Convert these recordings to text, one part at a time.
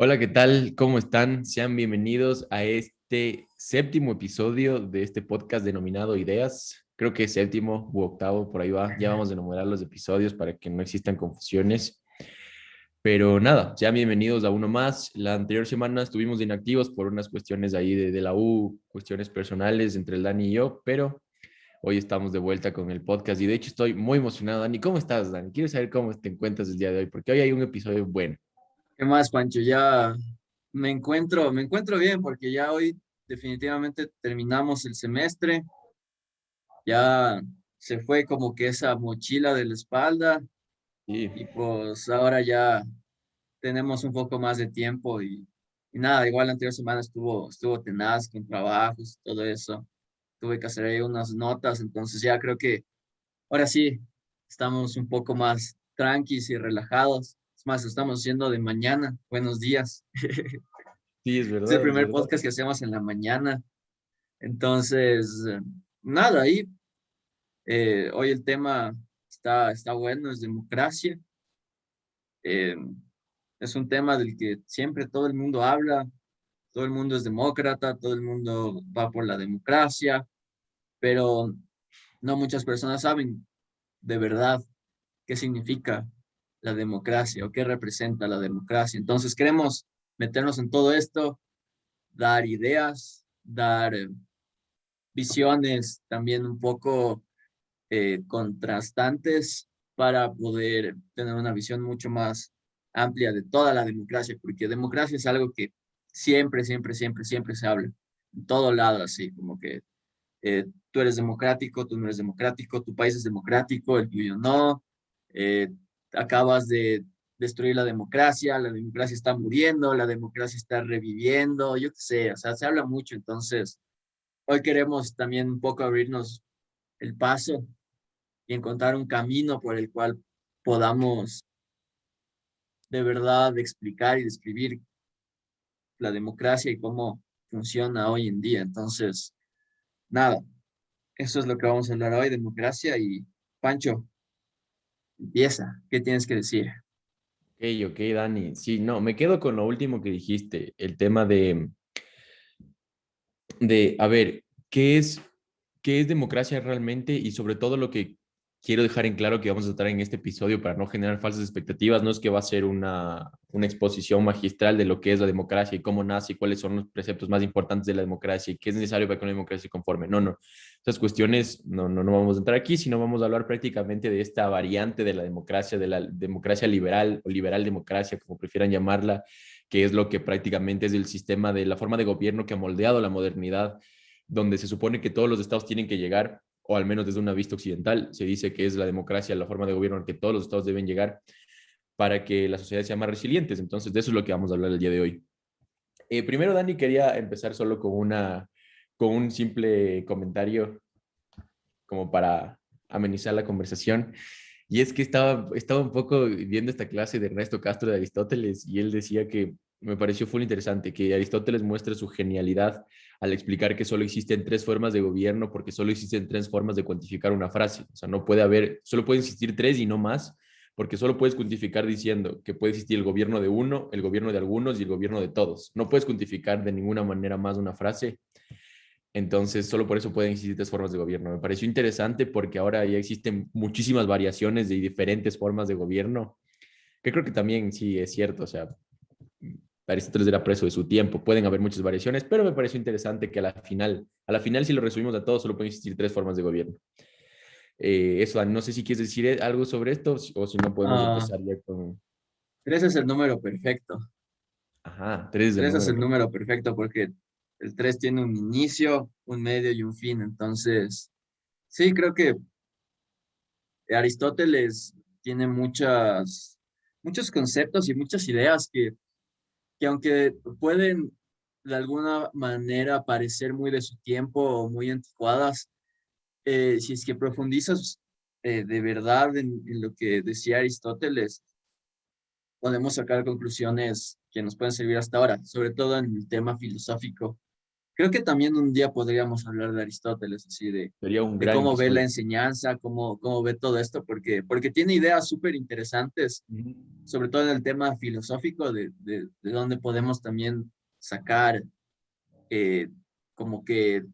Hola, ¿qué tal? ¿Cómo están? Sean bienvenidos a este séptimo episodio de este podcast denominado Ideas. Creo que es séptimo u octavo, por ahí va. Ya vamos a enumerar los episodios para que no existan confusiones. Pero nada, sean bienvenidos a uno más. La anterior semana estuvimos inactivos por unas cuestiones ahí de la U, cuestiones personales entre el Dani y yo, pero hoy estamos de vuelta con el podcast y de hecho estoy muy emocionado. Dani, ¿cómo estás, Dani? Quiero saber cómo te encuentras el día de hoy, porque hoy hay un episodio bueno. ¿Qué más, Pancho? Ya me encuentro bien porque ya hoy definitivamente terminamos el semestre, ya se fue como que esa mochila de la espalda Sí. y pues ahora ya tenemos un poco más de tiempo y nada, igual la anterior semana estuvo tenaz con trabajos, todo eso. Tuve que hacer ahí unas notas, entonces ya creo que ahora sí estamos un poco más tranquis y relajados. Es más, estamos haciendo de mañana. Buenos días. Sí, es Es el verdad, es primer verdad. podcast que hacemos en la mañana. Entonces, nada, ahí hoy el tema está bueno, es democracia. Eh, es un tema del que siempre todo el mundo habla, todo el mundo es demócrata, todo el mundo va por la democracia, pero no muchas personas saben de verdad qué significa la democracia o qué representa la democracia. Entonces, queremos meternos en todo esto, dar ideas, dar visiones también un poco contrastantes para poder tener una visión mucho más amplia de toda la democracia, porque democracia es algo que siempre se habla, en todo lado, así como que tú eres democrático, tú no eres democrático, tu país es democrático, el tuyo no, eh, acabas de destruir la democracia está muriendo, la democracia está reviviendo, yo qué sé, o sea, se habla mucho, entonces hoy queremos también un poco abrirnos el paso y encontrar un camino por el cual podamos de verdad explicar y describir la democracia y cómo funciona hoy en día. Entonces, nada, eso es lo que vamos a hablar hoy, democracia. Y Pancho, empieza, ¿qué tienes que decir? Ok, ok, Dani. Sí, no, me quedo con lo último que dijiste, el tema a ver, ¿qué es democracia realmente? Y sobre todo lo que quiero dejar en claro que vamos a tratar en este episodio para no generar falsas expectativas, no es que va a ser una exposición magistral de lo que es la democracia y cómo nace y cuáles son los preceptos más importantes de la democracia y qué es necesario para que una democracia se conforme. No, no. Esas cuestiones no vamos a entrar aquí, sino vamos a hablar prácticamente de esta variante de la democracia liberal o liberal democracia, como prefieran llamarla, que es lo que prácticamente es el sistema de la forma de gobierno que ha moldeado la modernidad, donde se supone que todos los estados tienen que llegar, o al menos desde una vista occidental, se dice que es la democracia, la forma de gobierno en que todos los estados deben llegar para que la sociedad sea más resilientes. Entonces, de eso es lo que vamos a hablar el día de hoy. Primero, Dani, quería empezar solo con un simple comentario como para amenizar la conversación. Y es que estaba un poco viendo esta clase de Ernesto Castro de Aristóteles y él decía que me pareció full interesante que Aristóteles muestre su genialidad al explicar que solo existen tres formas de gobierno porque solo existen tres formas de cuantificar una frase. O sea, no puede haber, solo pueden existir tres y no más, porque solo puedes cuantificar diciendo que puede existir el gobierno de uno, el gobierno de algunos y el gobierno de todos. No puedes cuantificar de ninguna manera más una frase, entonces, solo por eso pueden existir tres formas de gobierno. Me pareció interesante porque ahora ya existen muchísimas variaciones de diferentes formas de gobierno, que creo que también sí es cierto. O sea, Aristóteles era preso de su tiempo, pueden haber muchas variaciones, pero me pareció interesante que a la final, si lo resumimos a todos, solo pueden existir tres formas de gobierno. Eso, no sé si quieres decir algo sobre esto o si no podemos Ah, empezar ya con... tres es el número perfecto. Ajá, tres es el Tres es número. el número perfecto porque el tres tiene un inicio, un medio y un fin. Entonces, sí, creo que Aristóteles tiene muchos conceptos y muchas ideas que aunque pueden de alguna manera parecer muy de su tiempo o muy anticuadas, si es que profundizas de verdad en lo que decía Aristóteles, podemos sacar conclusiones que nos pueden servir hasta ahora, sobre todo en el tema filosófico. Creo que también un día podríamos hablar de Aristóteles, así Sería un de gran cómo ve la episodio. enseñanza, cómo ve todo esto, porque tiene ideas súper interesantes sobre todo en el tema filosófico, de dónde podemos también sacar eh, como que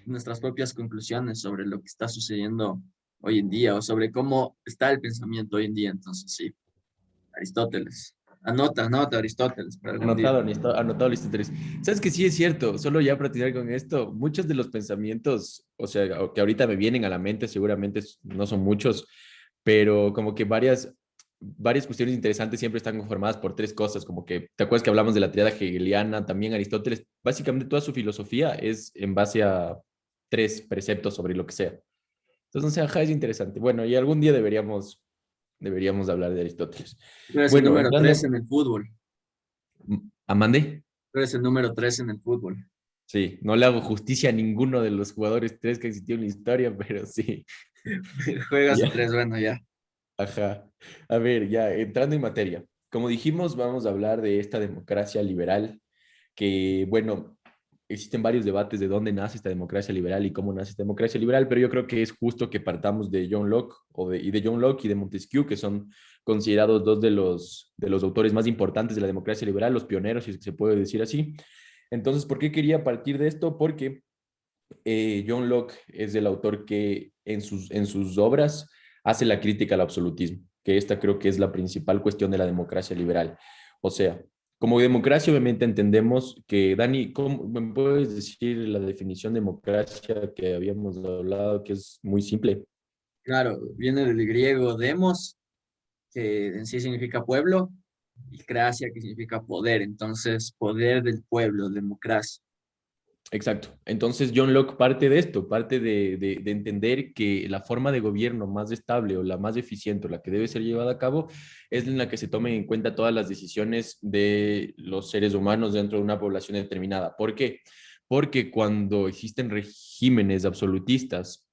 nuestras propias conclusiones sobre lo que está sucediendo hoy en día o sobre cómo está el pensamiento hoy en día. Entonces, sí, Aristóteles. Anota Aristóteles para algún día. Anotado, anotado Aristóteles. ¿Sabes que sí es cierto? Solo ya para terminar con esto, muchos de los pensamientos, o sea, que ahorita me vienen a la mente, seguramente no son muchos, pero como que varias cuestiones interesantes siempre están conformadas por tres cosas, como que, ¿te acuerdas que hablamos de la triada hegeliana? También Aristóteles, básicamente toda su filosofía es en base a tres preceptos sobre lo que sea. Entonces, no sé, ajá, es interesante. Bueno, y algún día deberíamos hablar de Aristóteles. Tú eres el Bueno, número 3 entrando, en el fútbol. Amande. Tú eres el número 3 en el fútbol. Sí, no le hago justicia a ninguno de los jugadores tres que existió en la historia, pero sí. Juegas de Ya, 3, bueno, ya. ajá. A ver, ya, entrando en materia. Como dijimos, vamos a hablar de esta democracia liberal, que, bueno, existen varios debates de dónde nace esta democracia liberal y cómo nace esta democracia liberal, pero yo creo que es justo que partamos de John Locke y de John Locke y de Montesquieu, que son considerados dos de los autores más importantes de la democracia liberal, los pioneros, si es que se puede decir así. Entonces, ¿por qué quería partir de esto? Porque John Locke es el autor que en sus obras hace la crítica al absolutismo, que esta creo que es la principal cuestión de la democracia liberal. O sea, como democracia obviamente entendemos que, Dani, ¿cómo me puedes decir la definición de democracia que habíamos hablado, que es muy simple? Claro, viene del griego demos, que en sí significa pueblo, y cracia, que significa poder. Entonces, poder del pueblo, democracia. Exacto. Entonces, John Locke parte de esto, parte de entender que la forma de gobierno más estable o la más eficiente, o la que debe ser llevada a cabo, es en la que se tomen en cuenta todas las decisiones de los seres humanos dentro de una población determinada. ¿Por qué? Porque cuando existen regímenes absolutistas,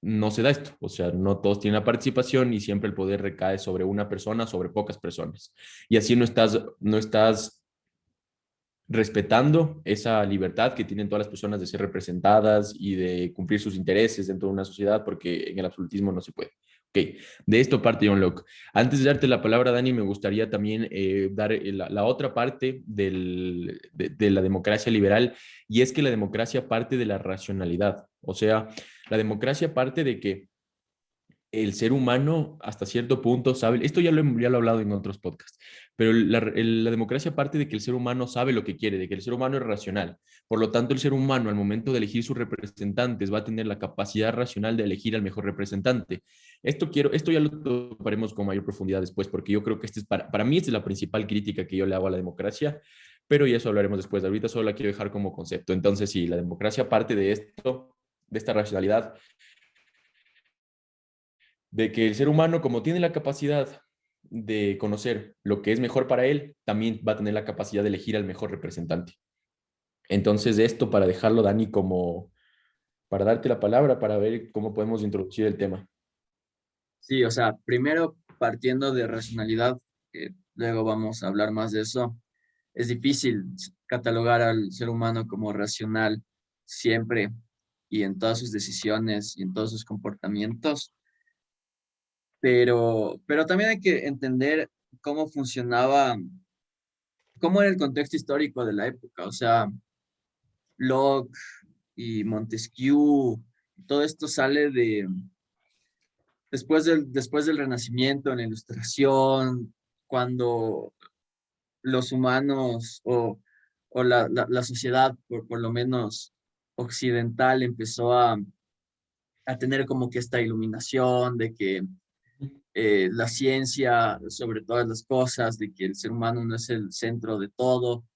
no se da esto. O sea, no todos tienen la participación y siempre el poder recae sobre una persona, sobre pocas personas. Y así no estás respetando esa libertad que tienen todas las personas de ser representadas y de cumplir sus intereses dentro de una sociedad, porque en el absolutismo no se puede. Ok, de esto parte John Locke. Antes de darte la palabra, Dani, me gustaría también dar la otra parte de la democracia liberal, y es que la democracia parte de la racionalidad. O sea, la democracia parte de que el ser humano hasta cierto punto sabe, esto ya lo he hablado en otros podcasts, pero la democracia parte de que el ser humano sabe lo que quiere, de que el ser humano es racional. Por lo tanto, el ser humano al momento de elegir sus representantes va a tener la capacidad racional de elegir al mejor representante. Esto ya lo toparemos con mayor profundidad después, porque yo creo que para mí esta es la principal crítica que yo le hago a la democracia, pero ya eso hablaremos después. Ahorita solo la quiero dejar como concepto. Entonces, sí, la democracia parte de esto, de esta racionalidad, de que el ser humano, como tiene la capacidad de conocer lo que es mejor para él, también va a tener la capacidad de elegir al mejor representante. Entonces, esto para dejarlo, Dani, como para darte la palabra, para ver cómo podemos introducir el tema. Sí, o sea, primero partiendo de racionalidad, que luego vamos a hablar más de eso, es difícil catalogar al ser humano como racional siempre y en todas sus decisiones y en todos sus comportamientos, pero también hay que entender cómo funcionaba, cómo era el contexto histórico de la época, o sea, Locke y Montesquieu, todo esto sale de después del Renacimiento, en la Ilustración, cuando los humanos o la sociedad, por lo menos occidental, empezó a tener como que esta iluminación de que la ciencia sobre todas las cosas, de que el ser humano no es el centro de todo,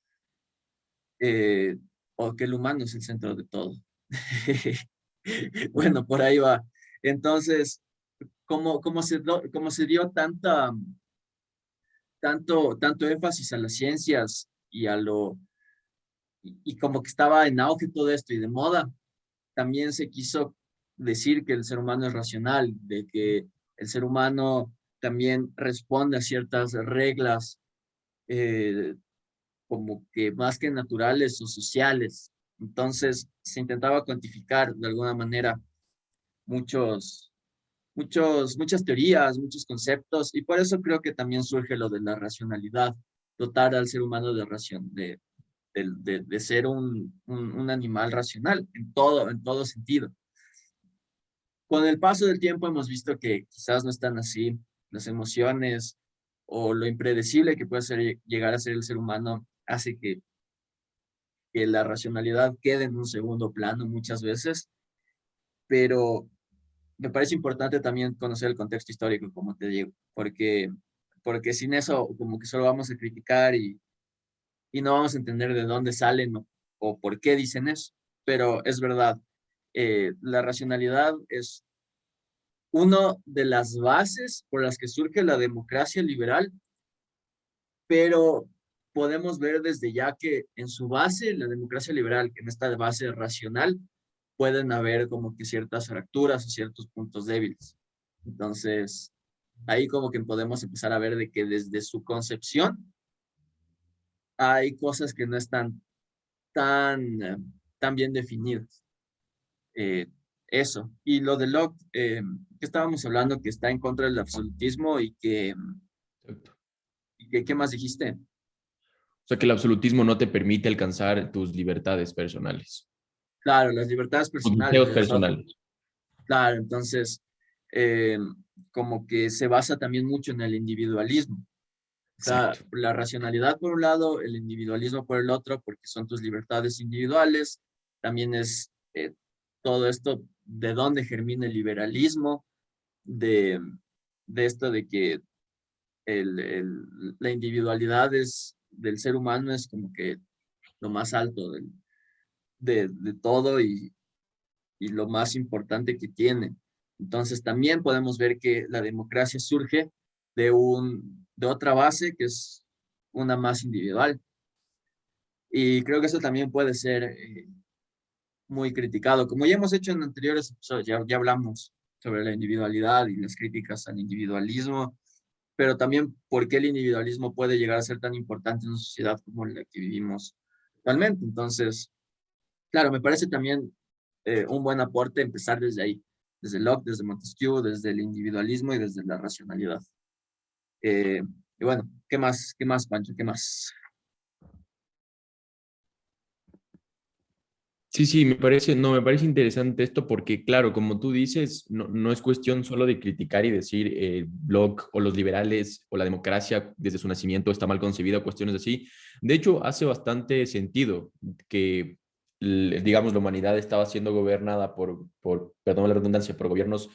eh, o que el humano es el centro de todo. Bueno, por ahí va. Entonces, como se dio tanto énfasis a las ciencias y como que estaba en auge todo esto y de moda, también se quiso decir que el ser humano es racional, de que el ser humano también responde a ciertas reglas, eh, como que más que naturales o sociales. Entonces se intentaba cuantificar de alguna manera muchos, muchas teorías, muchos conceptos, y por eso creo que también surge lo de la racionalidad, dotar al ser humano de ración, de ser un animal racional en todo sentido. Con el paso del tiempo hemos visto que quizás no están así. Las emociones o lo impredecible que puede ser, llegar a ser el ser humano hace que la racionalidad quede en un segundo plano muchas veces, pero me parece importante también conocer el contexto histórico, como te digo, porque sin eso como que solo vamos a criticar y no vamos a entender de dónde salen o por qué dicen eso. Pero es verdad, la racionalidad es una de las bases por las que surge la democracia liberal, pero podemos ver desde ya que en su base, la democracia liberal, que en esta base racional, pueden haber como que ciertas fracturas o ciertos puntos débiles. Entonces, ahí como que podemos empezar a ver de que desde su concepción hay cosas que no están tan bien definidas. Eh, Eso. Y lo de Locke, que estábamos hablando, que está en contra del absolutismo Exacto. ¿qué más dijiste? O sea, que el absolutismo no te permite alcanzar tus libertades personales, Claro, las libertades tus personales deseos de los otros. personales. Claro, entonces, eh, como que se basa también mucho en el individualismo. O sea, Exacto. la racionalidad por un lado, el individualismo por el otro, porque son tus libertades individuales. También es todo esto de dónde germina el liberalismo, de, de esto de que la individualidad del ser humano es como que lo más alto de todo y lo más importante que tiene. Entonces también podemos ver que la democracia surge de otra base que es una más individual. Y creo que eso también puede ser muy criticado. Como ya hemos hecho en anteriores episodios, ya hablamos sobre la individualidad y las críticas al individualismo, pero también por qué el individualismo puede llegar a ser tan importante en una sociedad como la que vivimos actualmente. Entonces, claro, me parece también un buen aporte empezar desde ahí, desde Locke, desde Montesquieu, desde el individualismo y desde la racionalidad. Y bueno, qué más, Pancho? ¿Qué más? Sí, sí, me parece, no, me parece interesante esto porque, claro, como tú dices, no es cuestión solo de criticar y decir Locke o los liberales o la democracia desde su nacimiento está mal concebida o cuestiones así. De hecho, hace bastante sentido que, digamos, la humanidad estaba siendo gobernada perdón la redundancia, por gobiernos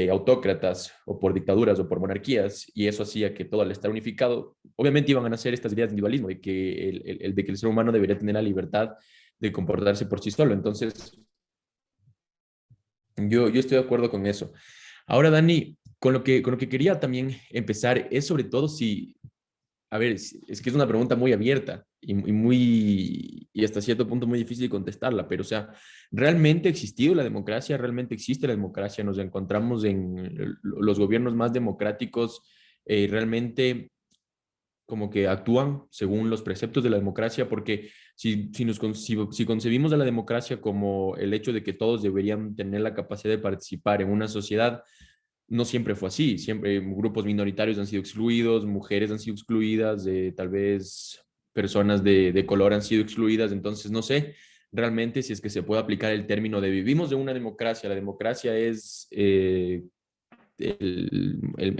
autócratas o por dictaduras o por monarquías, y eso hacía que todo al estar unificado, obviamente iban a nacer estas ideas de individualismo, de que de que el ser humano debería tener la libertad de comportarse por sí solo. Entonces, yo estoy de acuerdo con eso. Ahora, Dani, con lo que quería también empezar es sobre todo si, a ver, es que es una pregunta muy abierta y hasta cierto punto muy difícil de contestarla, pero o sea, ¿realmente ha existido la democracia? ¿Realmente existe la democracia? ¿Nos encontramos en los gobiernos más democráticos? ¿Realmente como que actúan según los preceptos de la democracia? Porque si concebimos a la democracia como el hecho de que todos deberían tener la capacidad de participar en una sociedad, no siempre fue así. Siempre grupos minoritarios han sido excluidos, mujeres han sido excluidas, tal vez personas de color han sido excluidas. Entonces, no sé realmente si es que se puede aplicar el término de vivimos de una democracia. La democracia es el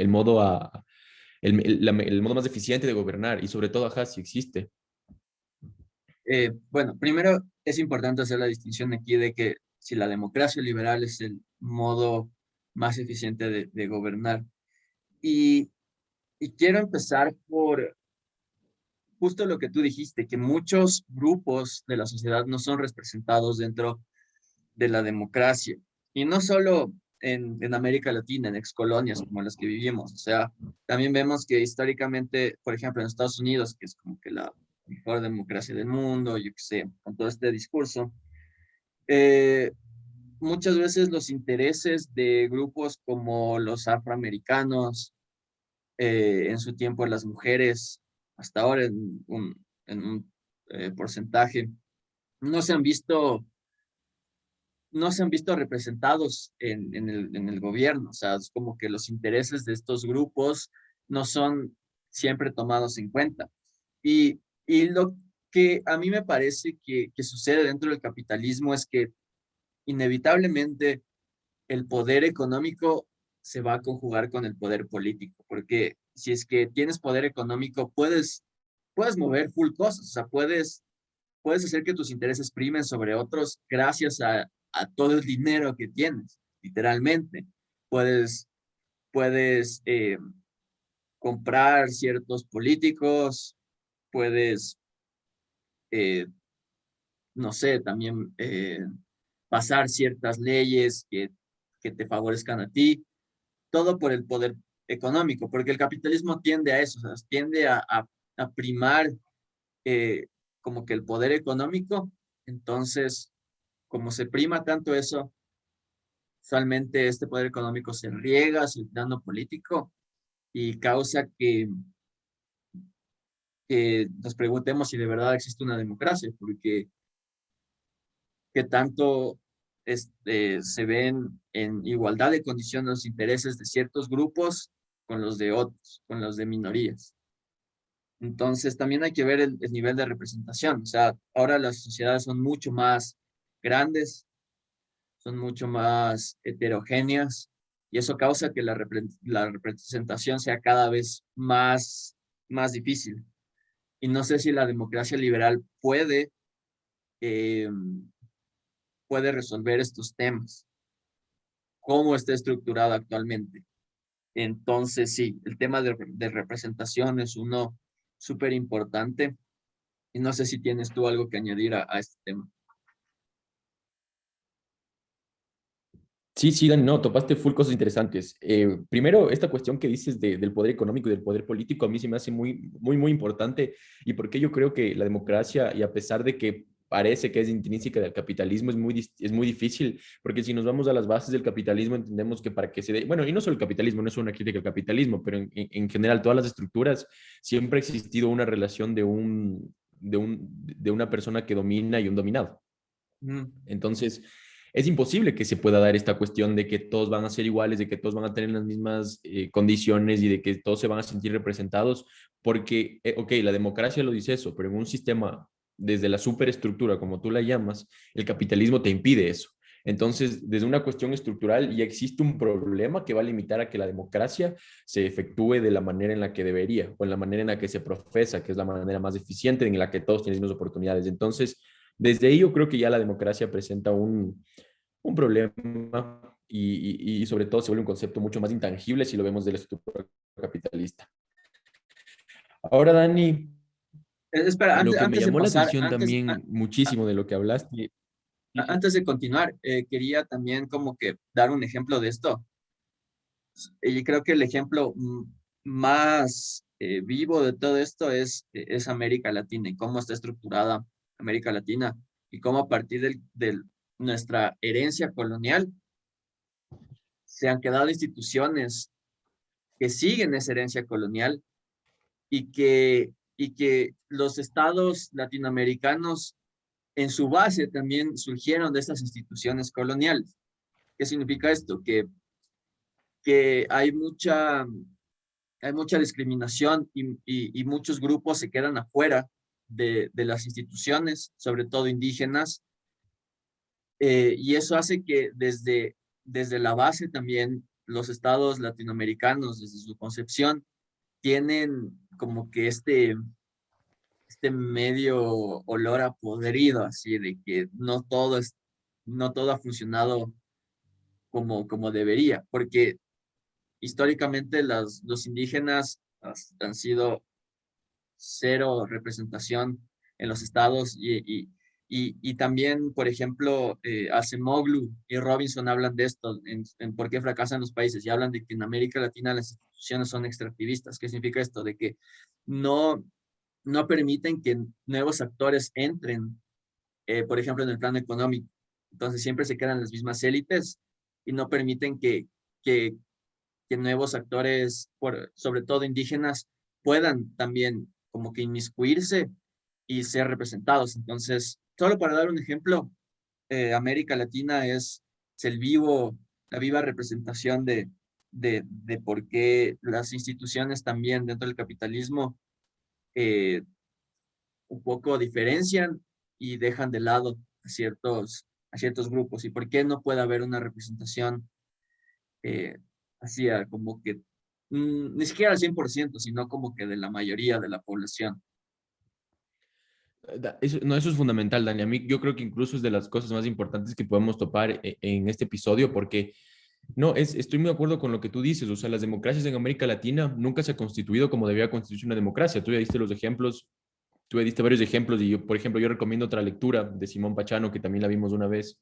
modo el modo más eficiente de gobernar y sobre todo, ajá, si existe. Bueno, primero es importante hacer la distinción aquí de que si la democracia liberal es el modo más eficiente de gobernar. Y, y quiero empezar por justo lo que tú dijiste, que muchos grupos de la sociedad no son representados dentro de la democracia. Y no solo en América Latina, en excolonias como las que vivimos. O sea, también vemos que históricamente, por ejemplo, en Estados Unidos, que es como que la mejor democracia del mundo, yo qué sé, con todo este discurso, eh, muchas veces los intereses de grupos como los afroamericanos, en su tiempo las mujeres, hasta ahora en un porcentaje, no se han visto no se han visto representados en el gobierno. O sea, es como que los intereses de estos grupos no son siempre tomados en cuenta. Y lo que a mí me parece que sucede dentro del capitalismo es que inevitablemente el poder económico se va a conjugar con el poder político, porque si es que tienes poder económico, puedes mover full cosas, o sea, puedes hacer que tus intereses primen sobre otros gracias a todo el dinero que tienes, literalmente. Puedes, puedes comprar ciertos políticos, puedes, eh, no sé, también pasar ciertas leyes que te favorezcan a ti, todo por el poder económico, porque el capitalismo tiende a eso, o sea, tiende a primar como que el poder económico. Entonces, como se prima tanto eso, usualmente este poder económico se riega hacia el plano político y causa que nos preguntemos si de verdad existe una democracia, porque que tanto se ven en igualdad de condiciones los intereses de ciertos grupos con los de otros, con los de minorías. Entonces, también hay que ver el nivel de representación. O sea, ahora las sociedades son mucho más grandes, son mucho más heterogéneas y eso causa que la representación sea cada vez más difícil. Y no sé si la democracia liberal eh, puede resolver estos temas, cómo está estructurado actualmente. Entonces, sí, el tema de representación es uno súper importante y no sé si tienes tú algo que añadir a este tema. Sí, sí, Dani, no, topaste full cosas interesantes. Primero, esta cuestión que dices del poder económico y del poder político a mí se me hace muy importante y porque yo creo que la democracia, y a pesar de que parece que es intrínseca del capitalismo, es muy difícil, porque si nos vamos a las bases del capitalismo, entendemos que para que se dé, bueno, y no solo el capitalismo, no es una crítica al capitalismo, pero en general todas las estructuras siempre ha existido una relación de una persona que domina y un dominado. Mm, Entonces, es imposible que se pueda dar esta cuestión de que todos van a ser iguales, de que todos van a tener las mismas condiciones y de que todos se van a sentir representados, porque, ok, la democracia lo dice eso, pero en un sistema desde la superestructura, como tú la llamas, el capitalismo te impide eso. Entonces, desde una cuestión estructural ya existe un problema que va a limitar a que la democracia se efectúe de la manera en la que debería o en la manera en la que se profesa, que es la manera más eficiente en la que todos tienen las mismas oportunidades. Entonces, desde ahí yo creo que ya la democracia presenta un problema y sobre todo se vuelve un concepto mucho más intangible si lo vemos de la estructura capitalista. Ahora, Dani, espera, lo que me antes de llamó la pasar, atención también muchísimo de lo que hablaste. Sí, sí. antes de continuar, quería también como que dar un ejemplo de esto. Y creo que el ejemplo más vivo de todo esto es América Latina y cómo está estructurada América Latina y cómo a partir de nuestra herencia colonial se han quedado instituciones que siguen esa herencia colonial y que los estados latinoamericanos en su base también surgieron de esas instituciones coloniales. ¿Qué significa esto? Que hay mucha discriminación y muchos grupos se quedan afuera de las instituciones, sobre todo indígenas, y eso hace que desde la base también los estados latinoamericanos, desde su concepción, tienen como que este medio olor a podrido, así de que no todo ha funcionado como debería, porque históricamente los indígenas han sido cero representación en los estados y también, por ejemplo, Acemoglu y Robinson hablan de esto, en por qué fracasan los países y hablan de que en América Latina las instituciones son extractivistas. ¿Qué significa esto? De que no, no permiten que nuevos actores entren, por ejemplo, en el plano económico. Entonces siempre se quedan las mismas élites y no permiten que, que nuevos actores, sobre todo indígenas, puedan también como que inmiscuirse y ser representados. Entonces, solo para dar un ejemplo, América Latina es la viva representación de por qué las instituciones también dentro del capitalismo eh, un poco diferencian y dejan de lado a ciertos grupos y por qué no puede haber una representación eh, así como que ni siquiera al 100%, sino como que de la mayoría de la población. Eso, no, eso es fundamental, Dani. A mí yo creo que incluso es de las cosas más importantes que podemos topar en este episodio, porque no, estoy muy de acuerdo con lo que tú dices. O sea, las democracias en América Latina nunca se ha constituido como debía constituirse una democracia. Tú ya diste los ejemplos, tú ya diste varios ejemplos y yo, por ejemplo, yo recomiendo otra lectura de Simón Pachano, que también la vimos una vez,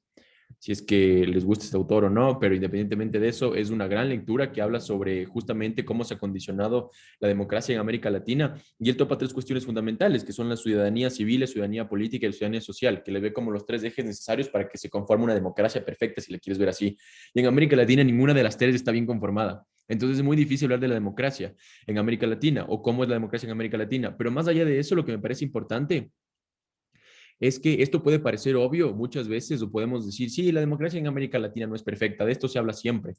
si es que les gusta este autor o no, pero independientemente de eso, es una gran lectura que habla sobre justamente cómo se ha condicionado la democracia en América Latina y él topa tres cuestiones fundamentales, que son la ciudadanía civil, la ciudadanía política y la ciudadanía social, que le ve como los tres ejes necesarios para que se conforme una democracia perfecta, si la quieres ver así. Y en América Latina ninguna de las tres está bien conformada. Entonces es muy difícil hablar de la democracia en América Latina o cómo es la democracia en América Latina. Pero más allá de eso, lo que me parece importante es que esto puede parecer obvio muchas veces o podemos decir, sí, la democracia en América Latina no es perfecta, de esto se habla siempre,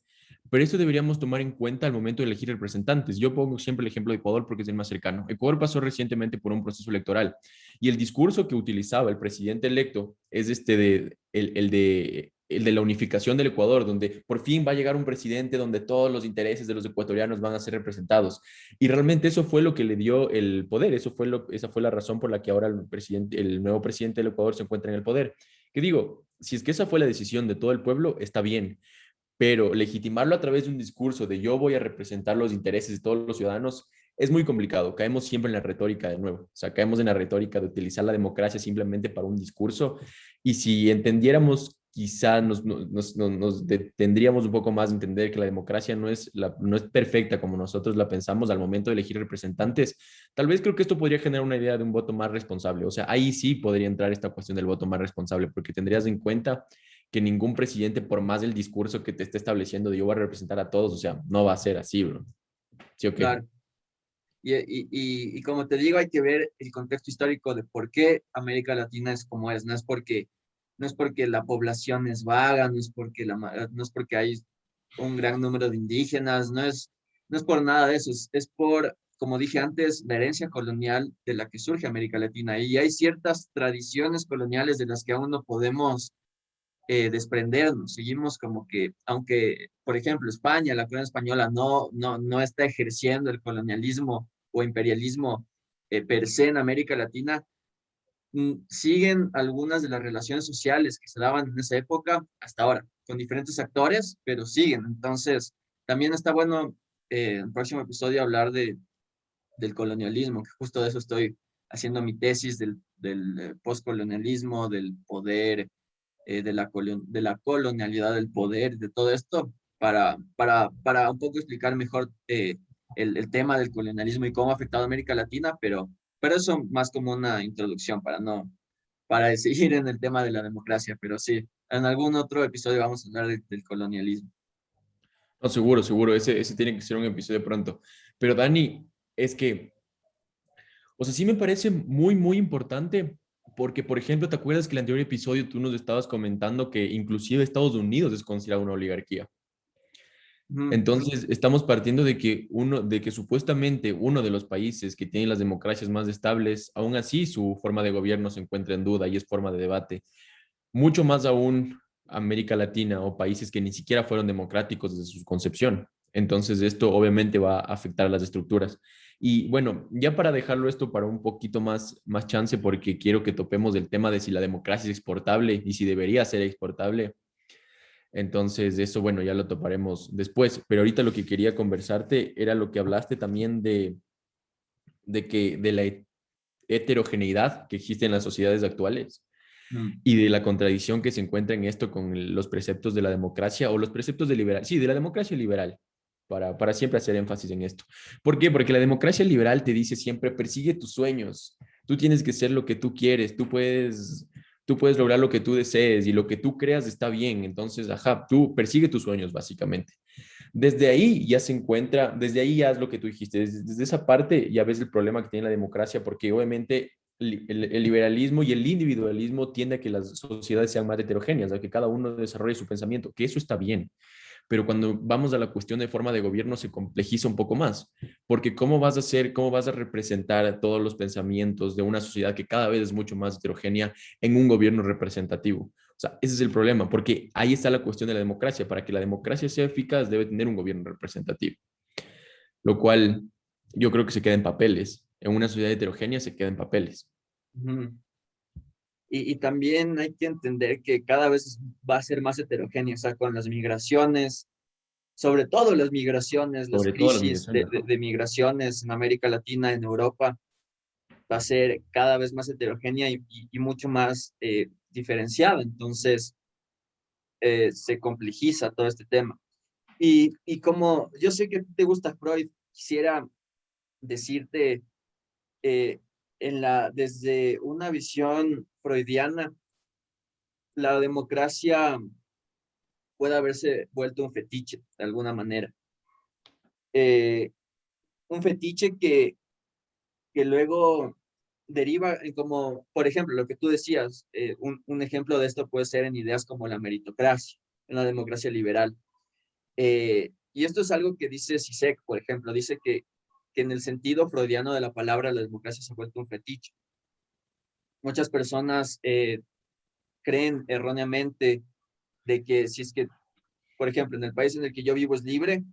pero esto deberíamos tomar en cuenta al momento de elegir representantes. Yo pongo siempre el ejemplo de Ecuador porque es el más cercano. Ecuador pasó recientemente por un proceso electoral y el discurso que utilizaba el presidente electo es el de la unificación del Ecuador, donde por fin va a llegar un presidente donde todos los intereses de los ecuatorianos van a ser representados. Y realmente eso fue lo que le dio el poder, esa fue la razón por la que ahora el nuevo presidente del Ecuador se encuentra en el poder. Que digo, si es que esa fue la decisión de todo el pueblo, está bien, pero legitimarlo a través de un discurso de yo voy a representar los intereses de todos los ciudadanos es muy complicado. Caemos siempre en la retórica de nuevo, o sea, caemos en la retórica de utilizar la democracia simplemente para un discurso y si entendiéramos quizá nos detendríamos un poco más de entender que la democracia no es perfecta como nosotros la pensamos al momento de elegir representantes. Tal vez creo que esto podría generar una idea de un voto más responsable. O sea, ahí sí podría entrar esta cuestión del voto más responsable, porque tendrías en cuenta que ningún presidente, por más del discurso que te esté estableciendo de yo voy a representar a todos, o sea, no va a ser así, bro. ¿Sí o qué? Claro. Y como te digo, hay que ver el contexto histórico de por qué América Latina es como es. No es porque la población es vaga, no es porque hay un gran número de indígenas, no es por nada de eso, es por, como dije antes, la herencia colonial de la que surge América Latina. Y hay ciertas tradiciones coloniales de las que aún no podemos desprendernos. Seguimos como que, aunque, por ejemplo, España, la corona española, no está ejerciendo el colonialismo o imperialismo per se en América Latina, siguen algunas de las relaciones sociales que se daban en esa época hasta ahora, con diferentes actores, pero siguen. Entonces, también está bueno en el próximo episodio hablar del colonialismo, que justo de eso estoy haciendo mi tesis del postcolonialismo, del poder de la colonialidad del poder, de todo esto, para un poco explicar mejor el tema del colonialismo y cómo ha afectado a América Latina, pero eso más como una introducción para seguir en el tema de la democracia, pero sí, en algún otro episodio vamos a hablar del colonialismo. No, seguro, seguro, ese tiene que ser un episodio pronto. Pero Dani, es que, o sea, sí me parece muy, muy importante porque, por ejemplo, ¿te acuerdas que el anterior episodio tú nos estabas comentando que inclusive Estados Unidos es considerado una oligarquía? Ujú. Entonces, estamos partiendo de que supuestamente uno de los países que tiene las democracias más estables, aún así su forma de gobierno se encuentra en duda y es forma de debate. Mucho más aún América Latina o países que ni siquiera fueron democráticos desde su concepción. Entonces, esto obviamente va a afectar a las estructuras. Y bueno, ya para dejarlo esto para un poquito más chance, porque quiero que topemos el tema de si la democracia es exportable y si debería ser exportable. Entonces, eso, bueno, ya lo toparemos después. Pero ahorita lo que quería conversarte era lo que hablaste también de la heterogeneidad que existe en las sociedades actuales Mm. y de la contradicción que se encuentra en esto con los preceptos de la democracia o los preceptos de liberal, sí, de la democracia liberal, para siempre hacer énfasis en esto. ¿Por qué? Porque la democracia liberal te dice siempre, persigue tus sueños, tú tienes que ser lo que tú quieres, tú puedes lograr lo que tú desees y lo que tú creas está bien, entonces, ajá, tú persigue tus sueños, básicamente. Desde ahí ya se encuentra, desde ahí ya es lo que tú dijiste, desde esa parte ya ves el problema que tiene la democracia, porque obviamente el liberalismo y el individualismo tiende a que las sociedades sean más heterogéneas, a que cada uno desarrolle su pensamiento, que eso está bien. Pero cuando vamos a la cuestión de forma de gobierno se complejiza un poco más, porque ¿cómo vas a hacer, cómo vas a representar todos los pensamientos de una sociedad que cada vez es mucho más heterogénea en un gobierno representativo? O sea, ese es el problema, porque ahí está la cuestión de la democracia. Para que la democracia sea eficaz, debe tener un gobierno representativo, lo cual yo creo que se queda en papeles. En una sociedad heterogénea se queda en papeles. Ujú. Y también hay que entender que cada vez va a ser más heterogéneo, o sea, con las migraciones, sobre todo las migraciones, las Sobre todo la crisis migración, ajá. de migraciones en América Latina, en Europa, va a ser cada vez más heterogénea y mucho más diferenciada. Entonces, se complejiza todo este tema. Y como yo sé que te gusta Freud, quisiera decirte, eh, desde una visión freudiana, la democracia puede haberse vuelto un fetiche de alguna manera. Eh, un fetiche que luego deriva en como, por ejemplo, lo que tú decías, un ejemplo de esto puede ser en ideas como la meritocracia, en la democracia liberal. Y esto es algo que dice Zizek, por ejemplo, dice que en el sentido freudiano de la palabra, la democracia se ha vuelto un fetiche. Muchas personas creen erróneamente de que si es que, por ejemplo, en el país en el que yo vivo es libre,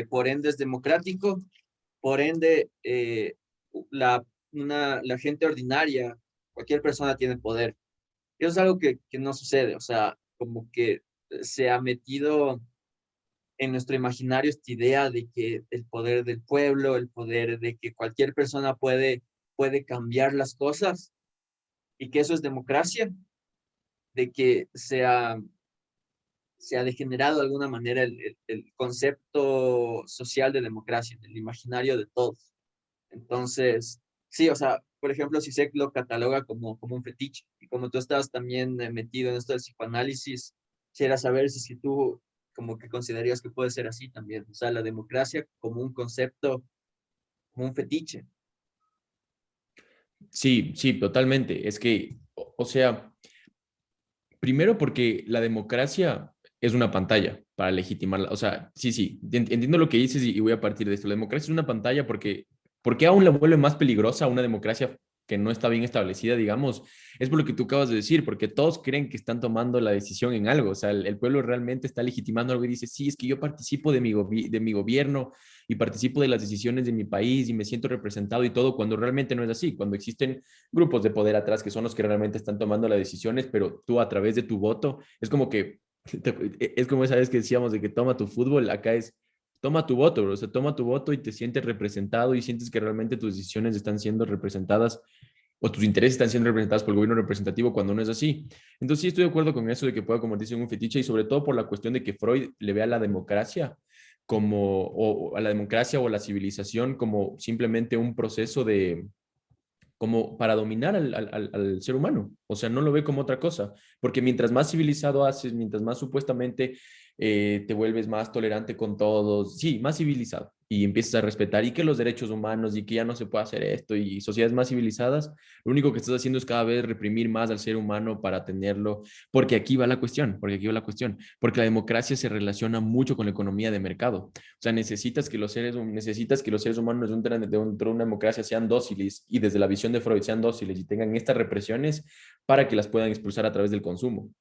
por ende es democrático, por ende la, la gente ordinaria, cualquier persona tiene poder. Y eso es algo que no sucede, o sea, como que se ha metido en nuestro imaginario esta idea de que el poder del pueblo, el poder de que cualquier persona puede cambiar las cosas y que eso es democracia, de que se ha degenerado de alguna manera el concepto social de democracia, el imaginario de todos. Entonces, sí, o sea, por ejemplo, si se lo cataloga como un fetiche, y como tú estás también metido en esto del psicoanálisis, quisiera saber si es que tú como que considerarías que puede ser así también, o sea, la democracia como un concepto, como un fetiche. Sí, sí, totalmente. Es que, o sea, primero porque la democracia es una pantalla para legitimarla. O sea, sí, sí, entiendo lo que dices y voy a partir de esto. La democracia es una pantalla porque, ¿por qué aún la vuelve más peligrosa una democracia que no está bien establecida, digamos? Es por lo que tú acabas de decir, porque todos creen que están tomando la decisión en algo. O sea, el pueblo realmente está legitimando algo y dice, sí, es que yo participo de mi gobierno y participo de las decisiones de mi país y me siento representado y todo, cuando realmente no es así, cuando existen grupos de poder atrás que son los que realmente están tomando las decisiones, pero tú a través de tu voto, es como que, es como esa vez que decíamos de que toma tu fútbol, acá es, toma tu voto, bro. O sea, toma tu voto y te sientes representado y sientes que realmente tus decisiones están siendo representadas o tus intereses están siendo representados por el gobierno representativo cuando no es así. Entonces sí estoy de acuerdo con eso de que pueda convertirse en un fetiche y sobre todo por la cuestión de que Freud le vea a la democracia como, o a la democracia o a la civilización como simplemente un proceso de, como para dominar al ser humano. O sea, no lo ve como otra cosa, porque mientras más civilizado haces, mientras más supuestamente te vuelves más tolerante con todos, sí, más civilizado, y empiezas a respetar y que los derechos humanos y que ya no se puede hacer esto y sociedades más civilizadas, lo único que estás haciendo es cada vez reprimir más al ser humano para tenerlo, porque aquí va la cuestión, porque aquí va la cuestión, porque la democracia se relaciona mucho con la economía de mercado. O sea, necesitas que los seres humanos dentro de una democracia sean dóciles y desde la visión de Freud sean dóciles y tengan estas represiones para que las puedan expulsar a través del consumo.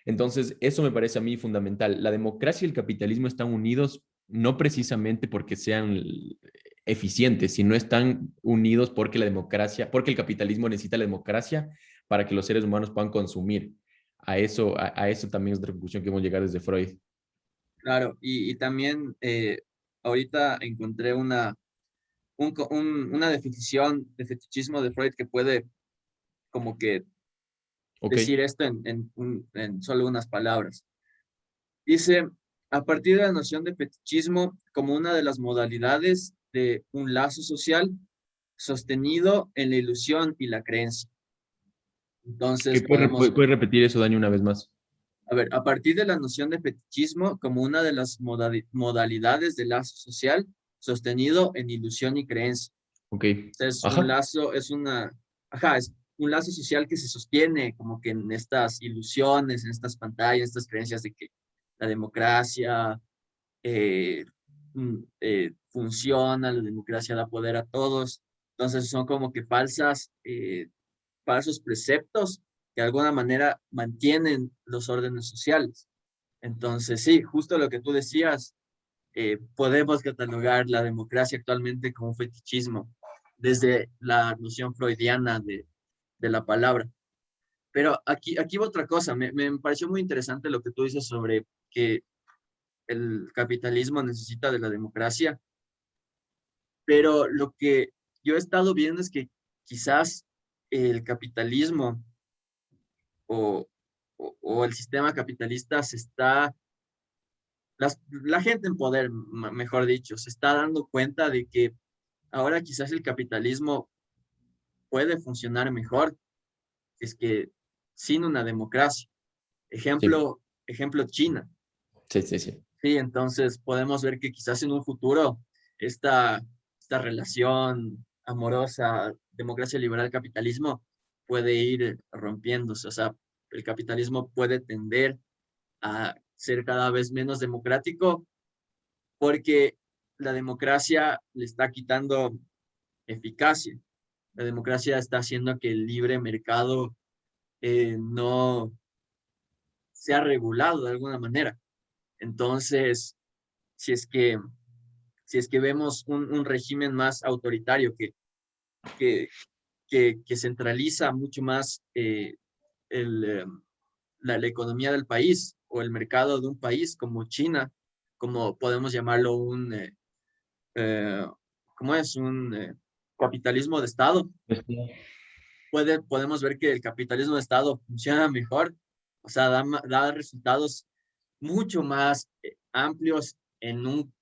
Entonces, eso me parece a mí fundamental. La democracia y el capitalismo están unidos no precisamente porque sean eficientes, sino están unidos porque la democracia, porque el capitalismo necesita la democracia para que los seres humanos puedan consumir. A eso también es la conclusión que hemos llegado desde Freud. Claro, y también ahorita encontré una definición de fetichismo de Freud que puede como que Ok, decir esto en solo unas palabras. Dice, a partir de la noción de fetichismo como una de las modalidades de un lazo social sostenido en la ilusión y la creencia. Entonces ¿qué podemos, puedes repetir eso, Dani, una vez más? a ver, a partir de la noción de fetichismo como una de las modalidades del lazo social sostenido en ilusión y creencia. Ok, Es un ajá, lazo, ajá, es un lazo social que se sostiene como que en estas ilusiones, en estas pantallas, en estas creencias de que la democracia eh, funciona, la democracia da poder a todos. Entonces son como que falsos preceptos que de alguna manera mantienen los órdenes sociales. Entonces, sí, justo lo que tú decías, podemos catalogar la democracia actualmente como un fetichismo desde la noción freudiana de la palabra. Pero aquí va otra cosa, me pareció muy interesante lo que tú dices sobre que el capitalismo necesita de la democracia, pero lo que yo he estado viendo es que quizás el capitalismo o, o el sistema capitalista la gente en poder, mejor dicho, se está dando cuenta de que ahora quizás el capitalismo puede funcionar mejor, es que sin una democracia. Sí, Ejemplo China. sí, sí, sí. Sí, entonces podemos ver que quizás en un futuro esta, esta relación amorosa, democracia liberal, capitalismo, puede ir rompiéndose. O sea, el capitalismo puede tender a ser cada vez menos democrático porque la democracia le está quitando eficacia. La democracia está haciendo que el libre mercado no sea regulado de alguna manera. Entonces, si es que, si es que vemos un régimen más autoritario que, que centraliza mucho más el, la economía del país o el mercado de un país como China, como podemos llamarlo eh, ¿cómo es? Un capitalismo de Estado. Podemos ver que el capitalismo de Estado funciona mejor, o sea, da resultados mucho más amplios en un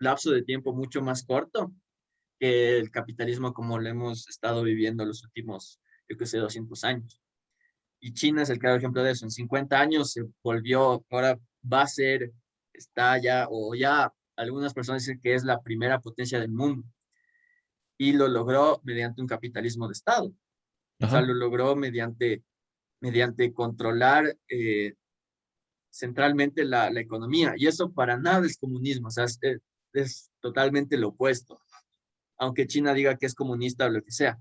lapso de tiempo mucho más corto que el capitalismo como lo hemos estado viviendo los últimos, yo que sé, 200 años. Y China es el claro ejemplo de eso. En 50 años se volvió, ahora va a ser, está ya, o ya algunas personas dicen que es la primera potencia del mundo. Y lo logró mediante un capitalismo de Estado. O sea, lo Ajá. logró mediante controlar centralmente la economía. Y eso para nada es comunismo, o sea, es totalmente lo opuesto. Aunque China diga que es comunista o lo que sea,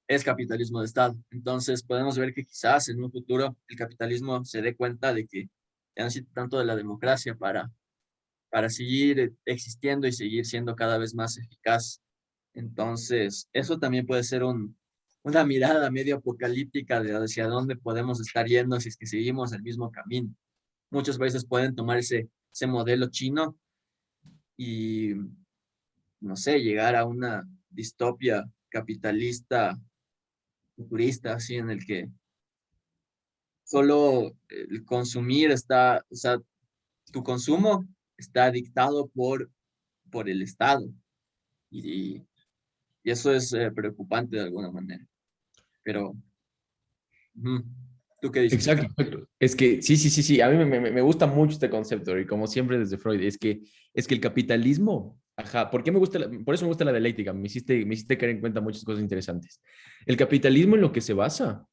es capitalismo de Estado. Entonces podemos ver que quizás en un futuro el capitalismo se dé cuenta de que ya no necesita tanto de la democracia para seguir existiendo y seguir siendo cada vez más eficaz. Entonces, eso también puede ser una mirada medio apocalíptica de hacia dónde podemos estar yendo si es que seguimos el mismo camino. Muchos países pueden tomar ese modelo chino y, no sé, llegar a una distopia capitalista, futurista, así en el que solo el consumir está, o sea, tu consumo está dictado por el Estado y, y eso es preocupante de alguna manera. Pero, ujú, ¿tú qué dices? Exacto, exacto. Es que sí, sí, sí, sí. A mí me gusta mucho este concepto y como siempre desde Freud, es que el capitalismo, ajá, ¿por qué me gusta? Por eso me gusta la dialéctica. Me hiciste caer en cuenta muchas cosas interesantes. El capitalismo en lo que se basa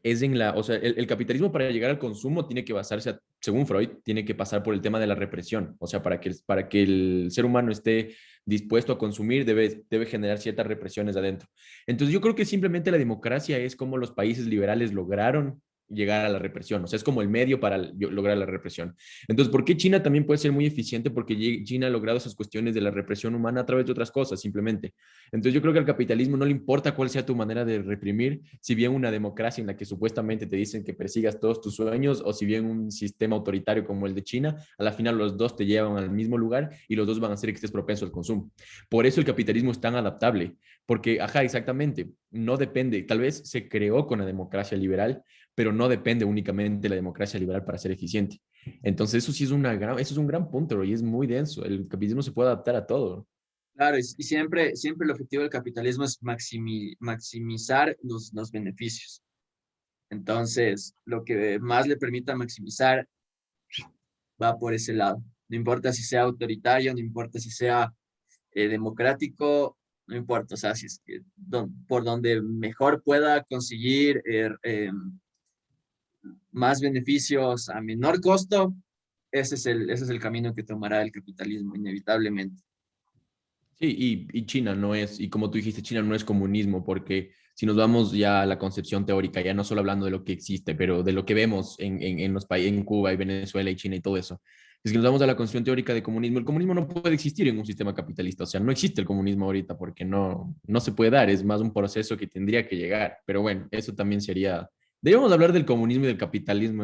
es o sea, el capitalismo para llegar al consumo tiene que basarse, según Freud, tiene que pasar por el tema de la represión. O sea, para que el ser humano esté dispuesto a consumir, debe generar ciertas represiones adentro. Entonces, yo creo que simplemente la democracia es como los países liberales lograron llegar a la represión, o sea, es como el medio para lograr la represión. Entonces, ¿por qué China también puede ser muy eficiente? Porque China ha logrado esas cuestiones de la represión humana a través de otras cosas, simplemente. Entonces yo creo que al capitalismo no le importa cuál sea tu manera de reprimir, si bien una democracia en la que supuestamente te dicen que persigas todos tus sueños, o si bien un sistema autoritario como el de China, a la final los dos te llevan al mismo lugar y los dos van a hacer que estés propenso al consumo. Por eso el capitalismo es tan adaptable, porque, ajá, exactamente, no depende, tal vez se creó con la democracia liberal, pero no depende únicamente de la democracia liberal para ser eficiente. Entonces eso sí eso es un gran punto y es muy denso. El capitalismo se puede adaptar a todo. Claro, y siempre el objetivo del capitalismo es maximizar los beneficios. Entonces, lo que más le permita maximizar va por ese lado. No importa si sea autoritario, no importa si sea democrático, no importa. O sea, si es que por donde mejor pueda conseguir más beneficios a menor costo, ese es el camino que tomará el capitalismo, inevitablemente. Sí, y China no es, y como tú dijiste, China no es comunismo, porque si nos vamos ya a la concepción teórica, ya no solo hablando de lo que existe, pero de lo que vemos en los países, en Cuba y Venezuela y China y todo eso, es que nos vamos a la concepción teórica de comunismo. El comunismo no puede existir en un sistema capitalista, o sea, no existe el comunismo ahorita porque no se puede dar, es más un proceso que tendría que llegar. Pero bueno, eso también sería. Debemos hablar del comunismo y del capitalismo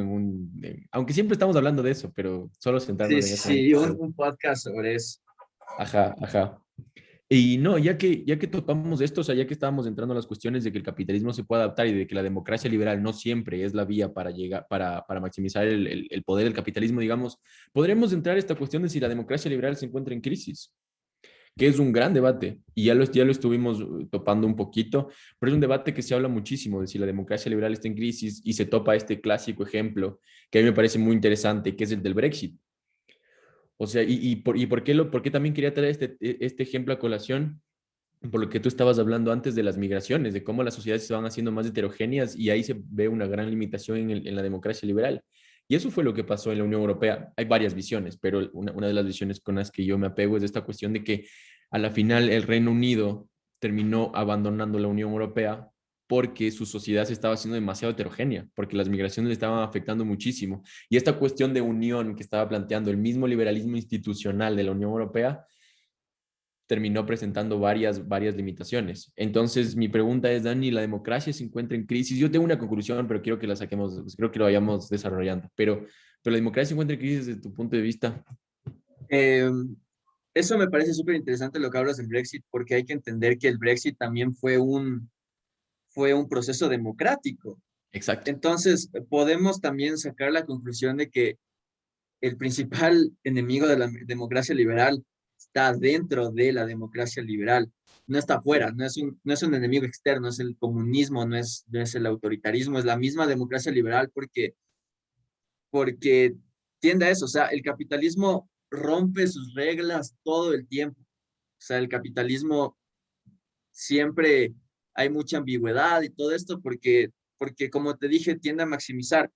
aunque siempre estamos hablando de eso, pero solo Sí, centrarnos en sí, eso. sí, un podcast sobre eso. Ajá, ajá. Y no, ya que topamos esto, o sea, ya que estábamos entrando a las cuestiones de que el capitalismo se puede adaptar y de que la democracia liberal no siempre es la vía para llegar, para maximizar el poder del capitalismo, digamos, podremos entrar a esta cuestión de si la democracia liberal se encuentra en crisis, que es un gran debate y ya lo estuvimos topando un poquito, pero es un debate que se habla muchísimo de si la democracia liberal está en crisis y se topa este clásico ejemplo que a mí me parece muy interesante, que es el del Brexit. O sea, por qué también quería traer este ejemplo a colación? Por lo que tú estabas hablando antes de las migraciones, de cómo las sociedades se van haciendo más heterogéneas y ahí se ve una gran limitación en la democracia liberal. Y eso fue lo que pasó en la Unión Europea. Hay varias visiones, pero una de las visiones con las que yo me apego es esta cuestión de que a la final el Reino Unido terminó abandonando la Unión Europea porque su sociedad se estaba haciendo demasiado heterogénea, porque las migraciones le estaban afectando muchísimo. Y esta cuestión de unión que estaba planteando el mismo liberalismo institucional de la Unión Europea terminó presentando varias limitaciones. Entonces, mi pregunta es, Dani, ¿la democracia se encuentra en crisis? Yo tengo una conclusión, pero quiero que la saquemos, pues, creo que lo vayamos desarrollando. Pero la democracia se encuentra en crisis desde tu punto de vista. Eh, Eso me parece súper interesante lo que hablas del Brexit, porque hay que entender que el Brexit también fue un proceso democrático. Exacto. Entonces, podemos también sacar la conclusión de que el principal enemigo de la democracia liberal está dentro de la democracia liberal, no está afuera, no es un enemigo externo, es el comunismo, no es el autoritarismo, es la misma democracia liberal porque tiende a eso, o sea, el capitalismo rompe sus reglas todo el tiempo, o sea, el capitalismo siempre hay mucha ambigüedad y todo esto porque como te dije, tiende a maximizar.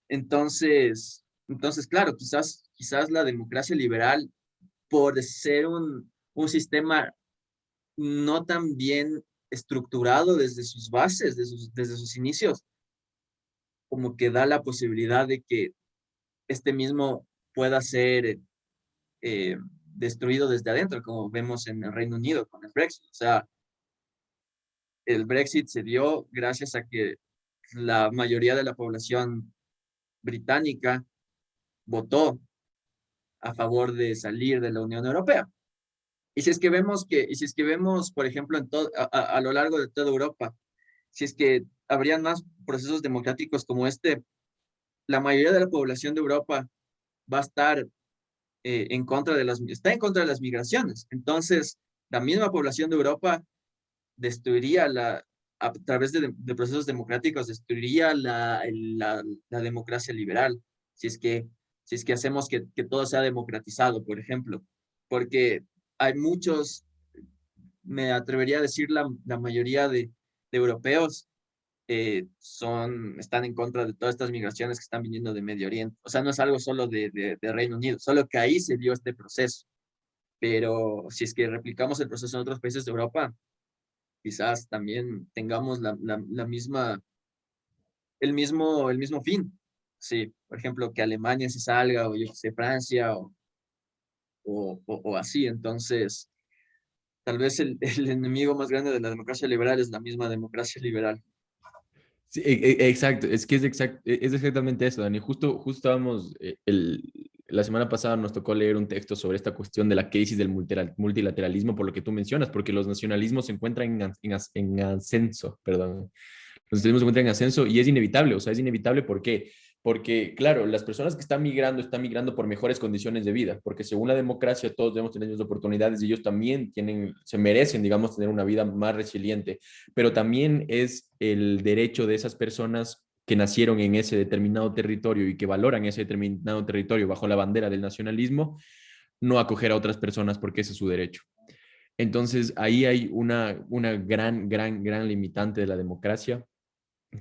Entonces, claro, quizás la democracia liberal, por ser un sistema no tan bien estructurado desde sus bases, desde sus inicios, como que da la posibilidad de que este mismo pueda ser destruido desde adentro, como vemos en el Reino Unido con el Brexit. O sea, el Brexit se dio gracias a que la mayoría de la población británica votó a favor de salir de la Unión Europea. Y si es que vemos, por ejemplo, a lo largo de toda Europa, si es que habrían más procesos democráticos como este, la mayoría de la población de Europa va a estar está en contra de las migraciones. Entonces, la misma población de Europa destruiría a través de procesos democráticos, destruiría la democracia liberal, si es que, si es que hacemos que todo sea democratizado, por ejemplo, porque hay muchos, me atrevería a decir la mayoría de europeos están en contra de todas estas migraciones que están viniendo de Medio Oriente. O sea, no es algo solo de Reino Unido, solo que ahí se dio este proceso. Pero si es que replicamos el proceso en otros países de Europa, quizás también tengamos la misma, el mismo fin. Sí, por ejemplo, que Alemania se salga, o yo que sé, Francia, o así. Entonces, tal vez el enemigo más grande de la democracia liberal es la misma democracia liberal. Sí, exacto, es exactamente eso, Dani. Justo estábamos, la semana pasada nos tocó leer un texto sobre esta cuestión de la crisis del multilateralismo, por lo que tú mencionas, porque los nacionalismos se encuentran en ascenso, perdón. Los nacionalismos se encuentran en ascenso y es inevitable, o sea, es inevitable ¿por qué? Porque, claro, las personas que están migrando por mejores condiciones de vida, porque según la democracia todos debemos tener las oportunidades y ellos también se merecen, digamos, tener una vida más resiliente, pero también es el derecho de esas personas que nacieron en ese determinado territorio y que valoran ese determinado territorio bajo la bandera del nacionalismo, no acoger a otras personas porque ese es su derecho. Entonces, ahí hay una gran limitante de la democracia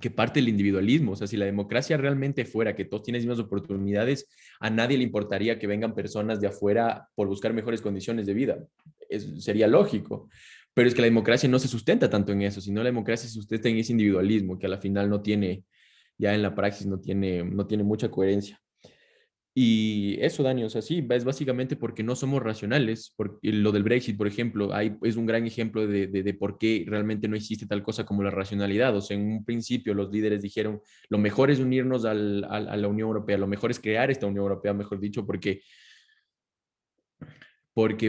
que parte del individualismo. O sea, si la democracia realmente fuera que todos tienen las mismas oportunidades, a nadie le importaría que vengan personas de afuera por buscar mejores condiciones de vida. Sería lógico. Pero es que la democracia no se sustenta tanto en eso, sino la democracia se sustenta en ese individualismo que a la final no tiene, ya en la praxis no tiene mucha coherencia. Y eso, Dani, o sea, sí, es básicamente porque no somos racionales. Porque lo del Brexit, por ejemplo, es un gran ejemplo de por qué realmente no existe tal cosa como la racionalidad. O sea, en un principio los líderes dijeron, lo mejor es unirnos a la Unión Europea, lo mejor es crear esta Unión Europea, mejor dicho, porque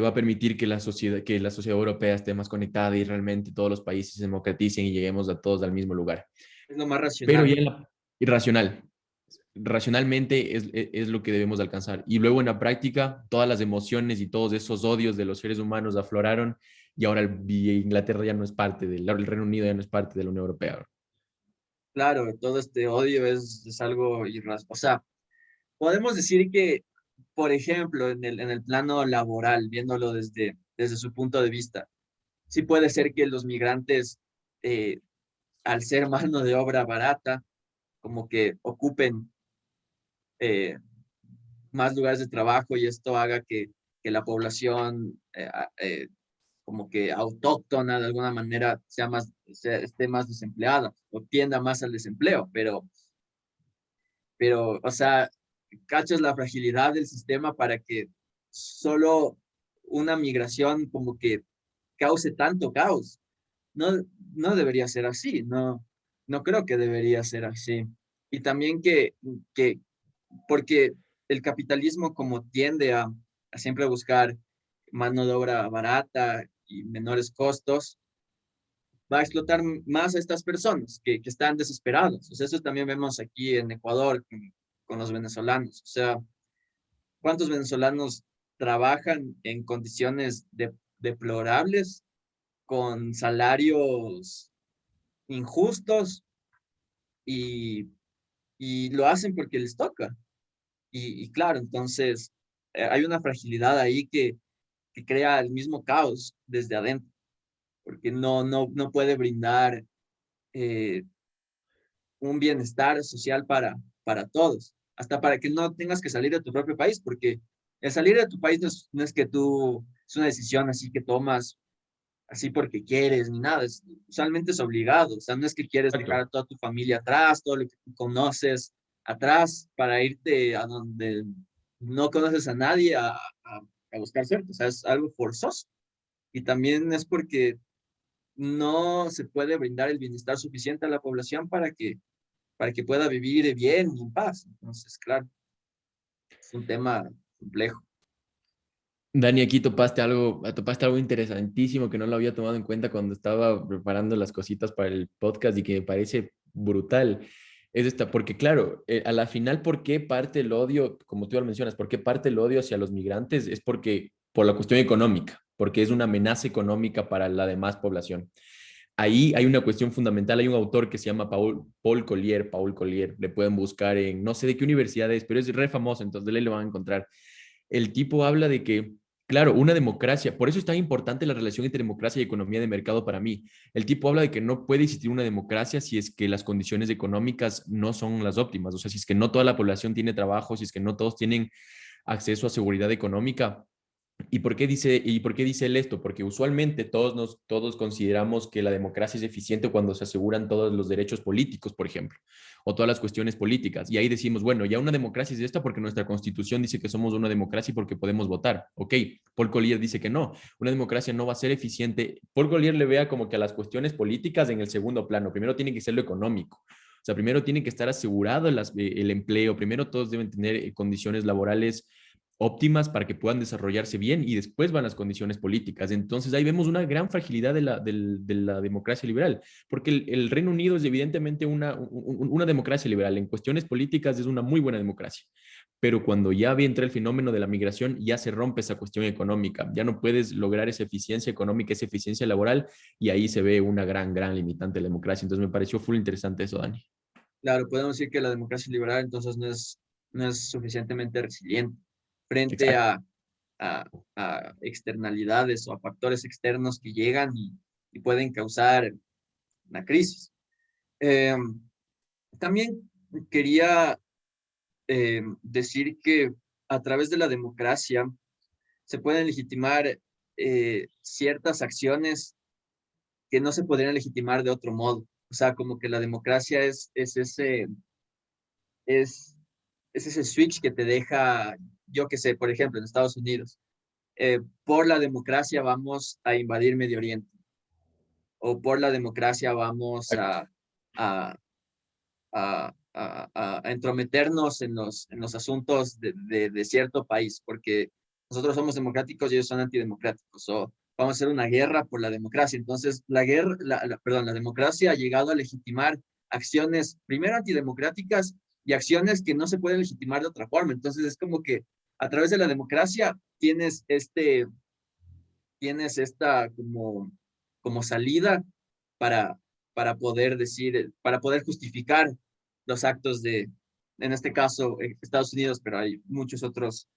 va a permitir que la sociedad europea esté más conectada y realmente todos los países se democraticen y lleguemos a todos al mismo lugar. Es lo más Pero racional. ya irracional. Racionalmente es lo que debemos alcanzar. Y luego en la práctica, todas las emociones y todos esos odios de los seres humanos afloraron y ahora Inglaterra ya no es parte el Reino Unido ya no es parte de la Unión Europea. Claro, todo este odio es algo irracional. O sea, podemos decir que, por ejemplo, en el plano laboral, viéndolo desde su punto de vista, sí puede ser que los migrantes, eh, al ser mano de obra barata, como que ocupen eh, más lugares de trabajo y esto haga que la población como que autóctona de alguna manera esté más desempleada o tienda más al desempleo, pero, o sea, cachas la fragilidad del sistema para que solo una migración como que cause tanto caos. No, no debería ser así, no creo que debería ser así. Y también que porque el capitalismo como tiende a siempre buscar mano de obra barata y menores costos, va a explotar más a estas personas que están desesperados. O sea, eso también vemos aquí en Ecuador con los venezolanos. O sea, ¿cuántos venezolanos trabajan en condiciones deplorables, con salarios injustos y, y lo hacen porque les toca? Y claro, entonces hay una fragilidad ahí que crea el mismo caos desde adentro, porque no puede brindar eh, un bienestar social para todos, hasta para que no tengas que salir de tu propio país, porque el salir de tu país no es que tú, es una decisión así que tomas así porque quieres ni nada, usualmente es obligado, o sea, no es que quieres dejar a Exacto. toda tu familia atrás, todo lo que tú conoces atrás para irte a donde no conoces a nadie a buscar suerte, o sea, es algo forzoso. Y también es porque no se puede brindar el bienestar suficiente a la población para que pueda vivir bien y en paz. Entonces, claro, es un tema complejo. Dani, aquí topaste algo interesantísimo que no lo había tomado en cuenta cuando estaba preparando las cositas para el podcast y que me parece brutal. Es esta, porque claro, a la final, ¿por qué parte el odio, como tú ya lo mencionas, por qué parte el odio hacia los migrantes? Es porque, por la cuestión económica, porque es una amenaza económica para la demás población. Ahí hay una cuestión fundamental. Hay un autor que se llama Paul Collier, le pueden buscar en no sé de qué universidad es, pero es re famoso, entonces de ahí lo van a encontrar. El tipo habla de que, claro, una democracia, por eso es tan importante la relación entre democracia y economía de mercado para mí. El tipo habla de que no puede existir una democracia si es que las condiciones económicas no son las óptimas, o sea, si es que no toda la población tiene trabajo, si es que no todos tienen acceso a seguridad económica. ¿Y por qué dice él esto? Porque usualmente todos consideramos que la democracia es eficiente cuando se aseguran todos los derechos políticos, por ejemplo, o todas las cuestiones políticas. Y ahí decimos, bueno, ya una democracia es esta porque nuestra constitución dice que somos una democracia y porque podemos votar. Ok, Paul Collier dice que no, una democracia no va a ser eficiente. Paul Collier le vea como que a las cuestiones políticas en el segundo plano. Primero tiene que ser lo económico. O sea, primero tiene que estar asegurado el empleo, primero todos deben tener condiciones laborales óptimas para que puedan desarrollarse bien y después van las condiciones políticas. Entonces ahí vemos una gran fragilidad de la democracia liberal, porque el Reino Unido es evidentemente una democracia liberal. En cuestiones políticas es una muy buena democracia, pero cuando ya entra el fenómeno de la migración, ya se rompe esa cuestión económica, ya no puedes lograr esa eficiencia económica, esa eficiencia laboral, y ahí se ve una gran limitante de la democracia. Entonces me pareció full interesante eso, Dani. Claro, podemos decir que la democracia liberal entonces no es suficientemente resiliente frente Exacto. a, a externalidades o a factores externos que llegan y pueden causar una crisis. Eh, También quería decir que a través de la democracia se pueden legitimar ciertas acciones que no se podrían legitimar de otro modo. O sea, como que la democracia es, es ese switch que te deja, yo qué sé, por ejemplo, en Estados Unidos, por la democracia vamos a invadir Medio Oriente, o por la democracia vamos Exacto. a, a entrometernos en los asuntos de cierto país, porque nosotros somos democráticos y ellos son antidemocráticos, o vamos a hacer una guerra por la democracia. Entonces, perdón, la democracia ha llegado a legitimar acciones, primero antidemocráticas y acciones que no se pueden legitimar de otra forma. Entonces, es como que a través de la democracia tienes esta como salida para, para poder decir, para poder justificar los actos en este caso, Estados Unidos, pero hay muchos otros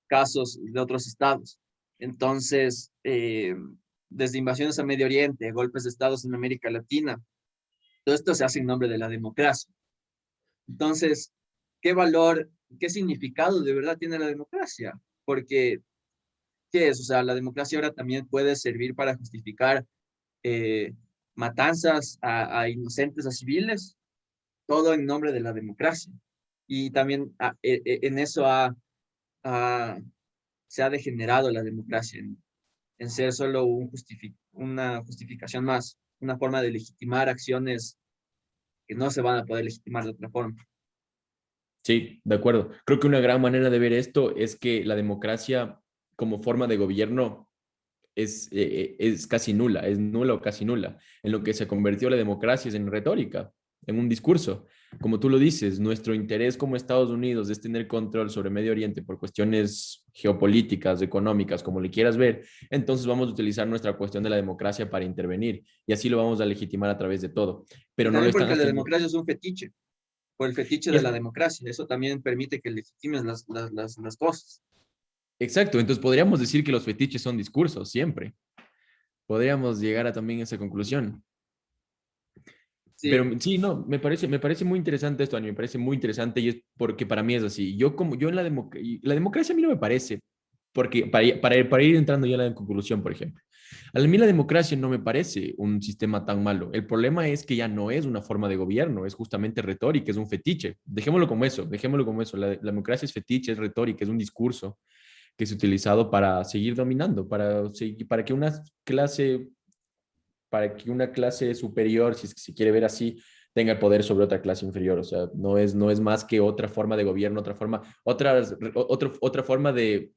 casos de otros estados. Entonces, desde invasiones a Medio Oriente, golpes de estados en América Latina, todo esto se hace en nombre de la democracia. Entonces, ¿qué valor, qué significado de verdad tiene la democracia? Porque ¿qué es? O sea, la democracia ahora también puede servir para justificar eh, matanzas a inocentes, a civiles, todo en nombre de la democracia. Y también en eso ha- se ha degenerado la democracia, en ser solo una justificación más, una forma de legitimar acciones que no se van a poder legitimar de otra forma. Sí, de acuerdo. Creo que una gran manera de ver esto es que la democracia como forma de gobierno es casi nula, es nula o casi nula. En lo que se convirtió la democracia es en retórica, en un discurso. Como tú lo dices, nuestro interés como Estados Unidos es tener control sobre Medio Oriente por cuestiones geopolíticas, económicas, como le quieras ver, entonces vamos a utilizar nuestra cuestión de la democracia para intervenir y así lo vamos a legitimar a través de todo, Y pero no lo también están porque la haciendo. democracia es un fetiche, por el fetiche Y de es, la democracia. Eso también permite que legitimes las cosas. exacto, entonces podríamos decir que los fetiches son discursos, siempre. Podríamos llegar a también esa conclusión. Pero Sí, sí, no, me parece muy interesante esto, Ani, me parece muy interesante y es porque para mí es así. Yo en la democracia a mí no me parece, porque para ir entrando ya a la conclusión, por ejemplo, a mí la democracia no me parece un sistema tan malo. El problema es que ya no es una forma de gobierno, es justamente retórica, es un fetiche. Dejémoslo como eso, dejémoslo como eso. La democracia es fetiche, es retórica, es un discurso que es utilizado para seguir dominando, para que una clase superior, si es que se quiere ver así, tenga el poder sobre otra clase inferior. O sea, no es más que otra forma de gobierno, otra forma de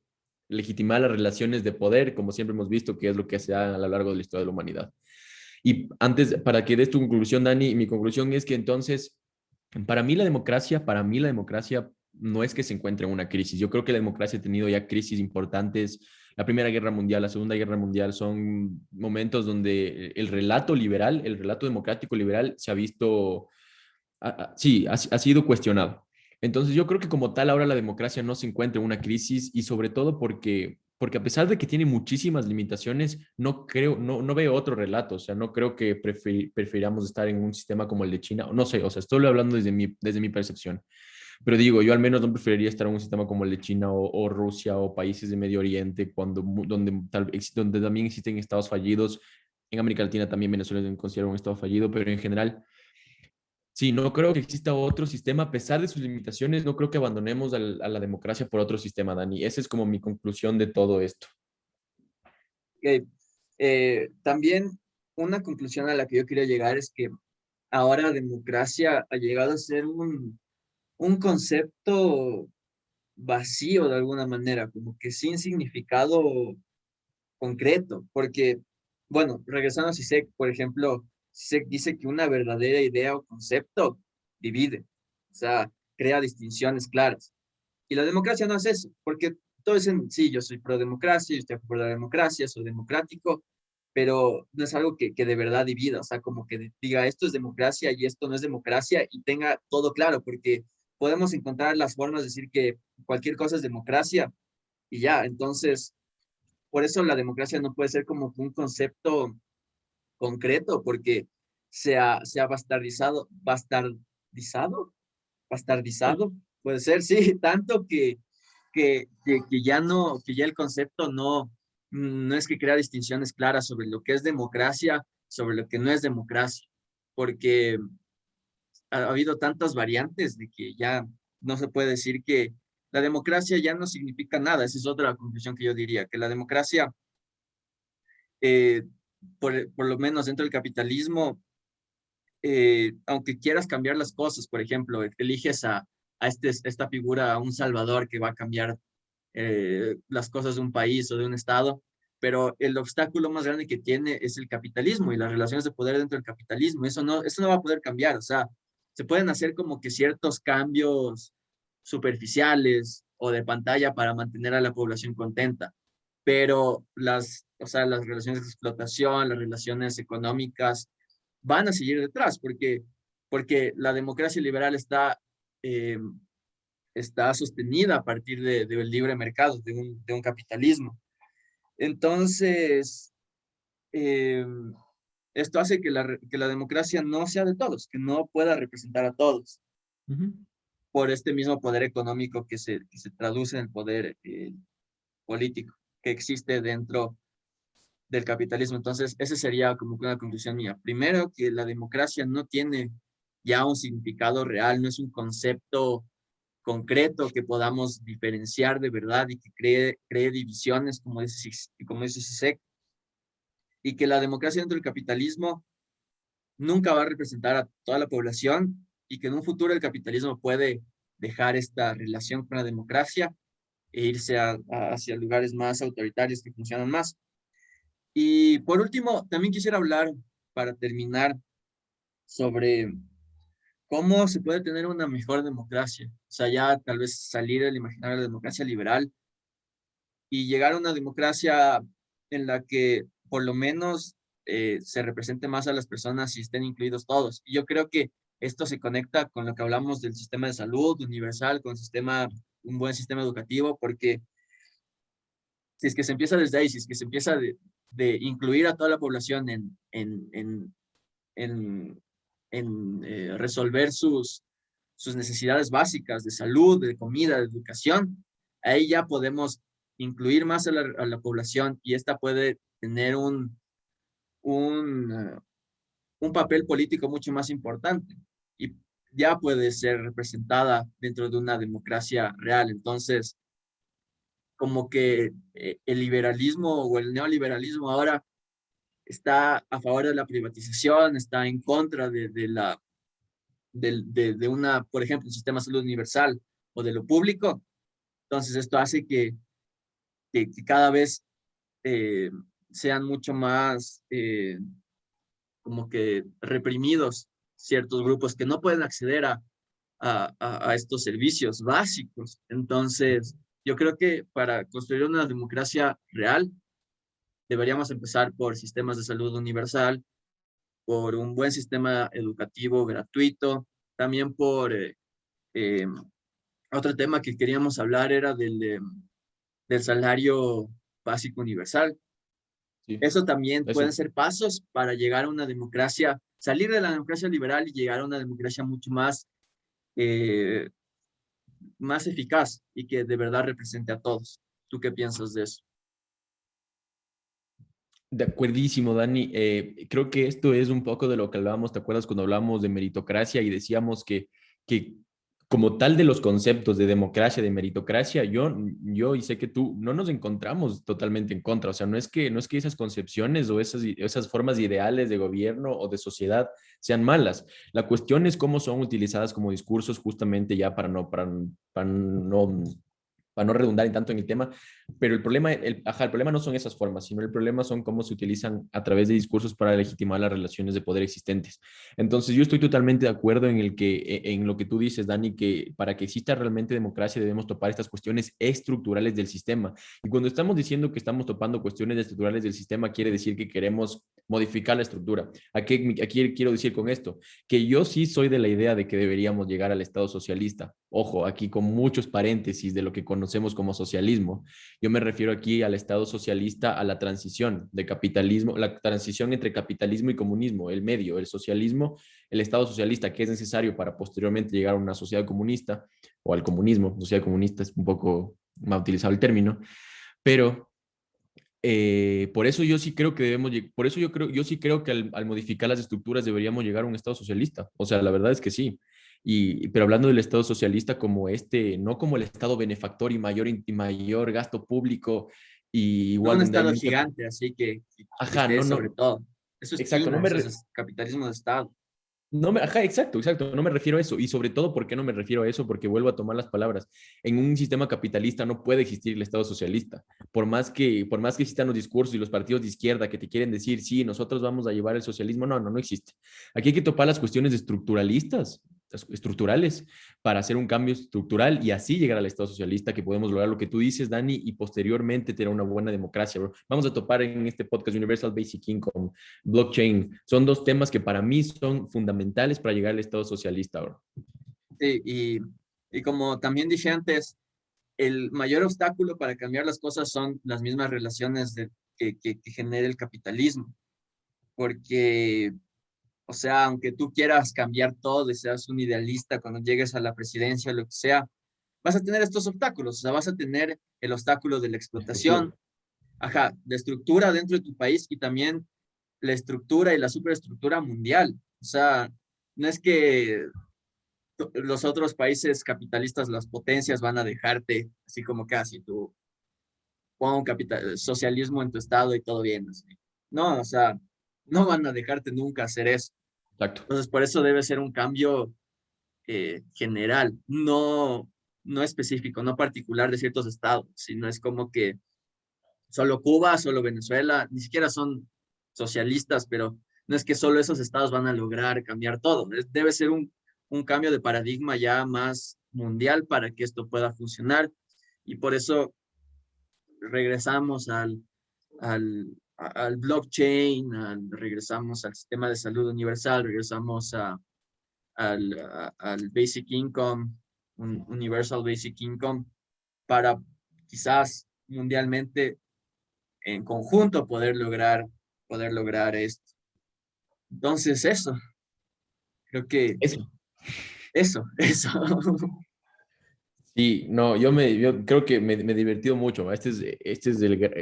legitimar las relaciones de poder, como siempre hemos visto, que es lo que se da a lo largo de la historia de la humanidad. Y antes, para que des tu conclusión, Dani, mi conclusión es que entonces, para mí la democracia no es que se encuentre en una crisis. Yo creo que la democracia ha tenido ya crisis importantes. La Primera Guerra Mundial, la Segunda Guerra Mundial son momentos donde el relato liberal, el relato democrático liberal se ha visto, sí, ha sido cuestionado. Entonces yo creo que como tal ahora la democracia no se encuentra en una crisis y sobre todo porque a pesar de que tiene muchísimas limitaciones, no veo otro relato, o sea, no creo que prefiramos estar en un sistema como el de China, no sé, o sea, estoy hablando desde mi percepción, pero digo, yo al menos no preferiría estar en un sistema como el de China o Rusia o países de Medio Oriente, donde también existen estados fallidos. En América Latina también Venezuela es considerado un estado fallido, pero en general sí, no creo que exista otro sistema, a pesar de sus limitaciones, no creo que abandonemos a la democracia por otro sistema, Dani. Esa es como mi conclusión de todo esto. ok. También una conclusión a la que yo quería llegar es que ahora la democracia ha llegado a ser un concepto vacío de alguna manera, como que sin significado concreto, porque, bueno, regresando a Sisek, por ejemplo, Sisek dice que una verdadera idea o concepto divide, o sea, crea distinciones claras. Y la democracia no es eso, porque todo es en sí, yo soy pro democracia, yo estoy a favor de la democracia, soy democrático, pero no es algo que de verdad divida, o sea, como que diga esto es democracia y esto no es democracia y tenga todo claro, porque podemos encontrar las formas de decir que cualquier cosa es democracia, y ya. Entonces, por eso la democracia no puede ser como un concepto concreto, porque se ha bastardizado, puede ser, sí, tanto que que ya el concepto no es que crea distinciones claras sobre lo que es democracia, sobre lo que no es democracia, porque ha habido tantas variantes de que ya no se puede decir que la democracia ya no significa nada. Esa es otra conclusión que yo diría, que la democracia, eh, por lo menos dentro del capitalismo, aunque quieras cambiar las cosas, por ejemplo, eliges esta figura, a un salvador que va a cambiar las cosas de un país o de un estado, pero el obstáculo más grande que tiene es el capitalismo y las relaciones de poder dentro del capitalismo. Eso no va a poder cambiar. O sea, se pueden hacer como que ciertos cambios superficiales o de pantalla para mantener a la población contenta, pero o sea, las relaciones de explotación, las relaciones económicas van a seguir detrás, porque la democracia liberal eh, está sostenida a partir del libre mercado, de un capitalismo. Entonces, eh, esto hace que la democracia no sea de todos, que no pueda representar a todos, Ujú. por este mismo poder económico que se traduce en el poder político que existe dentro del capitalismo. Entonces, esa sería como que una conclusión mía. Primero, que la democracia no tiene ya un significado real, no es un concepto concreto que podamos diferenciar de verdad y que cree divisiones, como dice Zizek, y que la democracia dentro del capitalismo nunca va a representar a toda la población y que en un futuro el capitalismo puede dejar esta relación con la democracia e irse hacia lugares más autoritarios que funcionan más. Y por último, también quisiera hablar, para terminar, sobre cómo se puede tener una mejor democracia. O sea, ya tal vez salir del imaginario de la democracia liberal y llegar a una democracia en la que por lo menos se represente más a las personas y estén incluidos todos. Y yo creo que esto se conecta con lo que hablamos del sistema de salud universal, con un buen sistema educativo, porque si es que se empieza desde ahí, si es que se empieza de incluir a toda la población en, resolver sus necesidades básicas de salud, de comida, de educación, ahí ya podemos incluir más a la población y esta puede tener un papel político mucho más importante y ya puede ser representada dentro de una democracia real. Entonces, como que el liberalismo o el neoliberalismo ahora está a favor de la privatización, está en contra de una, por ejemplo, un sistema de salud universal o de lo público. Entonces, esto hace que cada vez eh, sean mucho más como que reprimidos ciertos grupos que no pueden acceder a estos servicios básicos. Entonces, yo creo que para construir una democracia real, deberíamos empezar por sistemas de salud universal, por un buen sistema educativo gratuito, también por eh, otro tema que queríamos hablar era del salario básico universal. Sí, Eso también pueden eso. ser pasos para llegar a una democracia, salir de la democracia liberal y llegar a una democracia mucho eh, más eficaz y que de verdad represente a todos. ¿Tú qué piensas de eso? De acuerdísimo, Dani. Creo que esto es un poco de lo que hablábamos, ¿te acuerdas cuando hablábamos de meritocracia y decíamos que como tal de los conceptos de democracia, de meritocracia, yo y sé que tú no nos encontramos totalmente en contra. O sea, no es que esas concepciones o esas formas ideales de gobierno o de sociedad sean malas. La cuestión es cómo son utilizadas como discursos justamente ya para no redundar en tanto en el tema, pero el problema no son esas formas, sino el problema son cómo se utilizan a través de discursos para legitimar las relaciones de poder existentes. Entonces, yo estoy totalmente de acuerdo en lo que tú dices, Dani, que para que exista realmente democracia debemos topar estas cuestiones estructurales del sistema. Y cuando estamos diciendo que estamos topando cuestiones estructurales del sistema, quiere decir que queremos modificar la estructura. ¿A qué quiero decir con esto? Que yo sí soy de la idea de que deberíamos llegar al Estado socialista. Ojo, aquí con muchos paréntesis de lo que conocemos conocemos como socialismo. Yo me refiero aquí al Estado socialista, a la transición de capitalismo, la transición entre capitalismo y comunismo, el medio, el socialismo, el Estado socialista que es necesario para posteriormente llegar a una sociedad comunista o al comunismo. Sociedad comunista es un poco más utilizado el término, pero por eso yo sí creo que por eso yo sí creo que al modificar las estructuras deberíamos llegar a un Estado socialista. O sea, la verdad es que sí. Pero hablando del Estado socialista como no como el Estado benefactor y mayor gasto público y No igual un donde hay estado mucha... gigante, así que Ajá, esté no, sobre no, todo. Eso es exacto, China, eso es capitalismo de Estado. ajá, exacto, exacto, no me refiero a eso. Y sobre todo, ¿por qué no me refiero a eso? Porque vuelvo a tomar las palabras. En un sistema capitalista no puede existir el Estado socialista. Por más que existan los discursos y los partidos de izquierda que te quieren decir, sí, nosotros vamos a llevar el socialismo, no, no, no existe. Aquí hay que topar las cuestiones estructurales, para hacer un cambio estructural y así llegar al Estado socialista, que podemos lograr lo que tú dices, Dani, y posteriormente tener una buena democracia, bro. Vamos a topar en este podcast Universal Basic Income, blockchain. Son dos temas que para mí son fundamentales para llegar al Estado socialista, bro. Sí, y como también dije antes, el mayor obstáculo para cambiar las cosas son las mismas relaciones que genera el capitalismo. Porque, o sea, aunque tú quieras cambiar todo y seas un idealista cuando llegues a la presidencia, lo que sea, vas a tener estos obstáculos. O sea, vas a tener el obstáculo de la Estructura. explotación, ajá, de estructura dentro de tu país y también la estructura y la superestructura mundial. O sea, no es que los otros países capitalistas, las potencias, van a dejarte así como casi tú pon un socialismo en tu estado y todo bien. Así. No, o sea, no van a dejarte nunca hacer eso. Exacto. Entonces, por eso debe ser un cambio general, no específico, no particular de ciertos estados, sino es como que solo Cuba, solo Venezuela, ni siquiera son socialistas, pero no es que solo esos estados van a lograr cambiar todo. Debe ser un cambio de paradigma ya más mundial para que esto pueda funcionar. Y por eso regresamos al blockchain, regresamos al sistema de salud universal, regresamos al basic income, un universal basic income, para quizás mundialmente en conjunto poder lograr esto. Entonces, eso, creo que Eso. eso. Sí, no, yo creo que me he divertido mucho. Es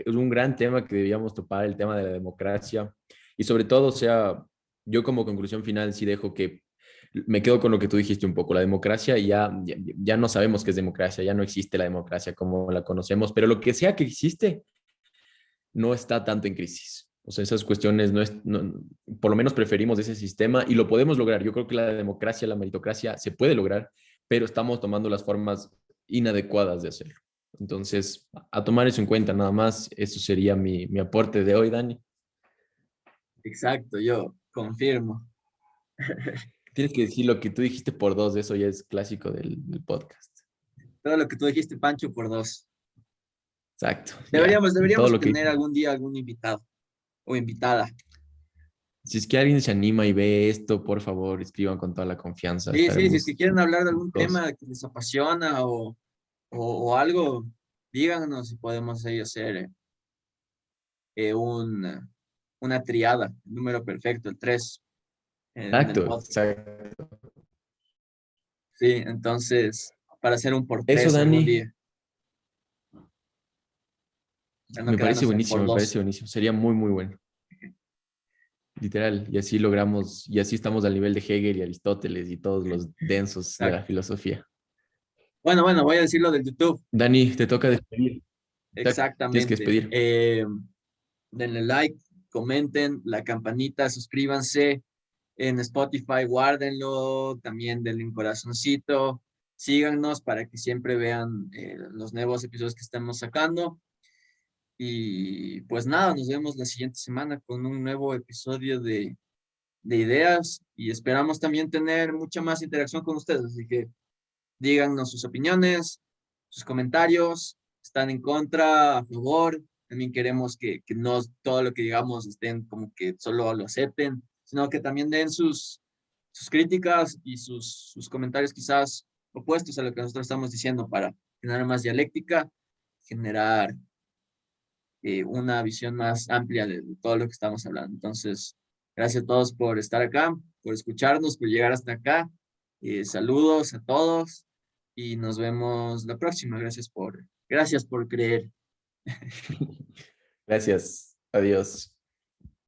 un gran tema que debíamos topar, el tema de la democracia. Y sobre todo, o sea, yo como conclusión final sí dejo que me quedo con lo que tú dijiste un poco. La democracia ya no sabemos qué es democracia, ya no existe la democracia como la conocemos, pero lo que sea que existe no está tanto en crisis. O sea, esas cuestiones por lo menos preferimos ese sistema y lo podemos lograr. Yo creo que la democracia, la meritocracia se puede lograr, pero estamos tomando las formas inadecuadas de hacerlo. Entonces, a tomar eso en cuenta, nada más, eso sería mi aporte de hoy, Dani. Exacto, yo confirmo. Tienes que decir lo que tú dijiste por dos, eso ya es clásico del podcast. Todo lo que tú dijiste, Pancho, por dos. Exacto, ya. Deberíamos, Y todo deberíamos lo que... tener algún día algún invitado o invitada. Si es que alguien se anima y ve esto, por favor, escriban con toda la confianza. Sí, sí, si es que Estaremos quieren hablar de algún todos. tema que les apasiona o algo, díganos si podemos ahí hacer una triada, el número perfecto, el 3 en el Exacto, podcast. exacto. Sí, entonces, para hacer un por Eso, 3 algún Dani, día, para no quedarnos en por me parece 2. buenísimo. Sería muy, muy bueno. Literal. Y así logramos, y así estamos al nivel de Hegel y Aristóteles y todos los densos de la Exacto. filosofía. Bueno, bueno, voy a decir lo del YouTube. Dani, te toca despedir. Tienes que Exactamente. despedir. Denle like, comenten, la campanita, suscríbanse en Spotify, guárdenlo, también denle un corazoncito, síganos para que siempre vean los nuevos episodios que estamos sacando. Y pues nada, nos vemos la siguiente semana con un nuevo episodio de ideas y esperamos también tener mucha más interacción con ustedes. Así que díganos sus opiniones, sus comentarios, están en contra, a favor. También queremos que no todo lo que digamos estén como que solo lo acepten, sino que también den sus críticas y sus comentarios quizás opuestos a lo que nosotros estamos diciendo para generar más dialéctica, generar una visión más amplia de todo lo que estamos hablando. Entonces, gracias a todos por estar acá, por escucharnos, por llegar hasta acá. Saludos a todos y nos vemos la próxima. Gracias por creer. Gracias. Adiós.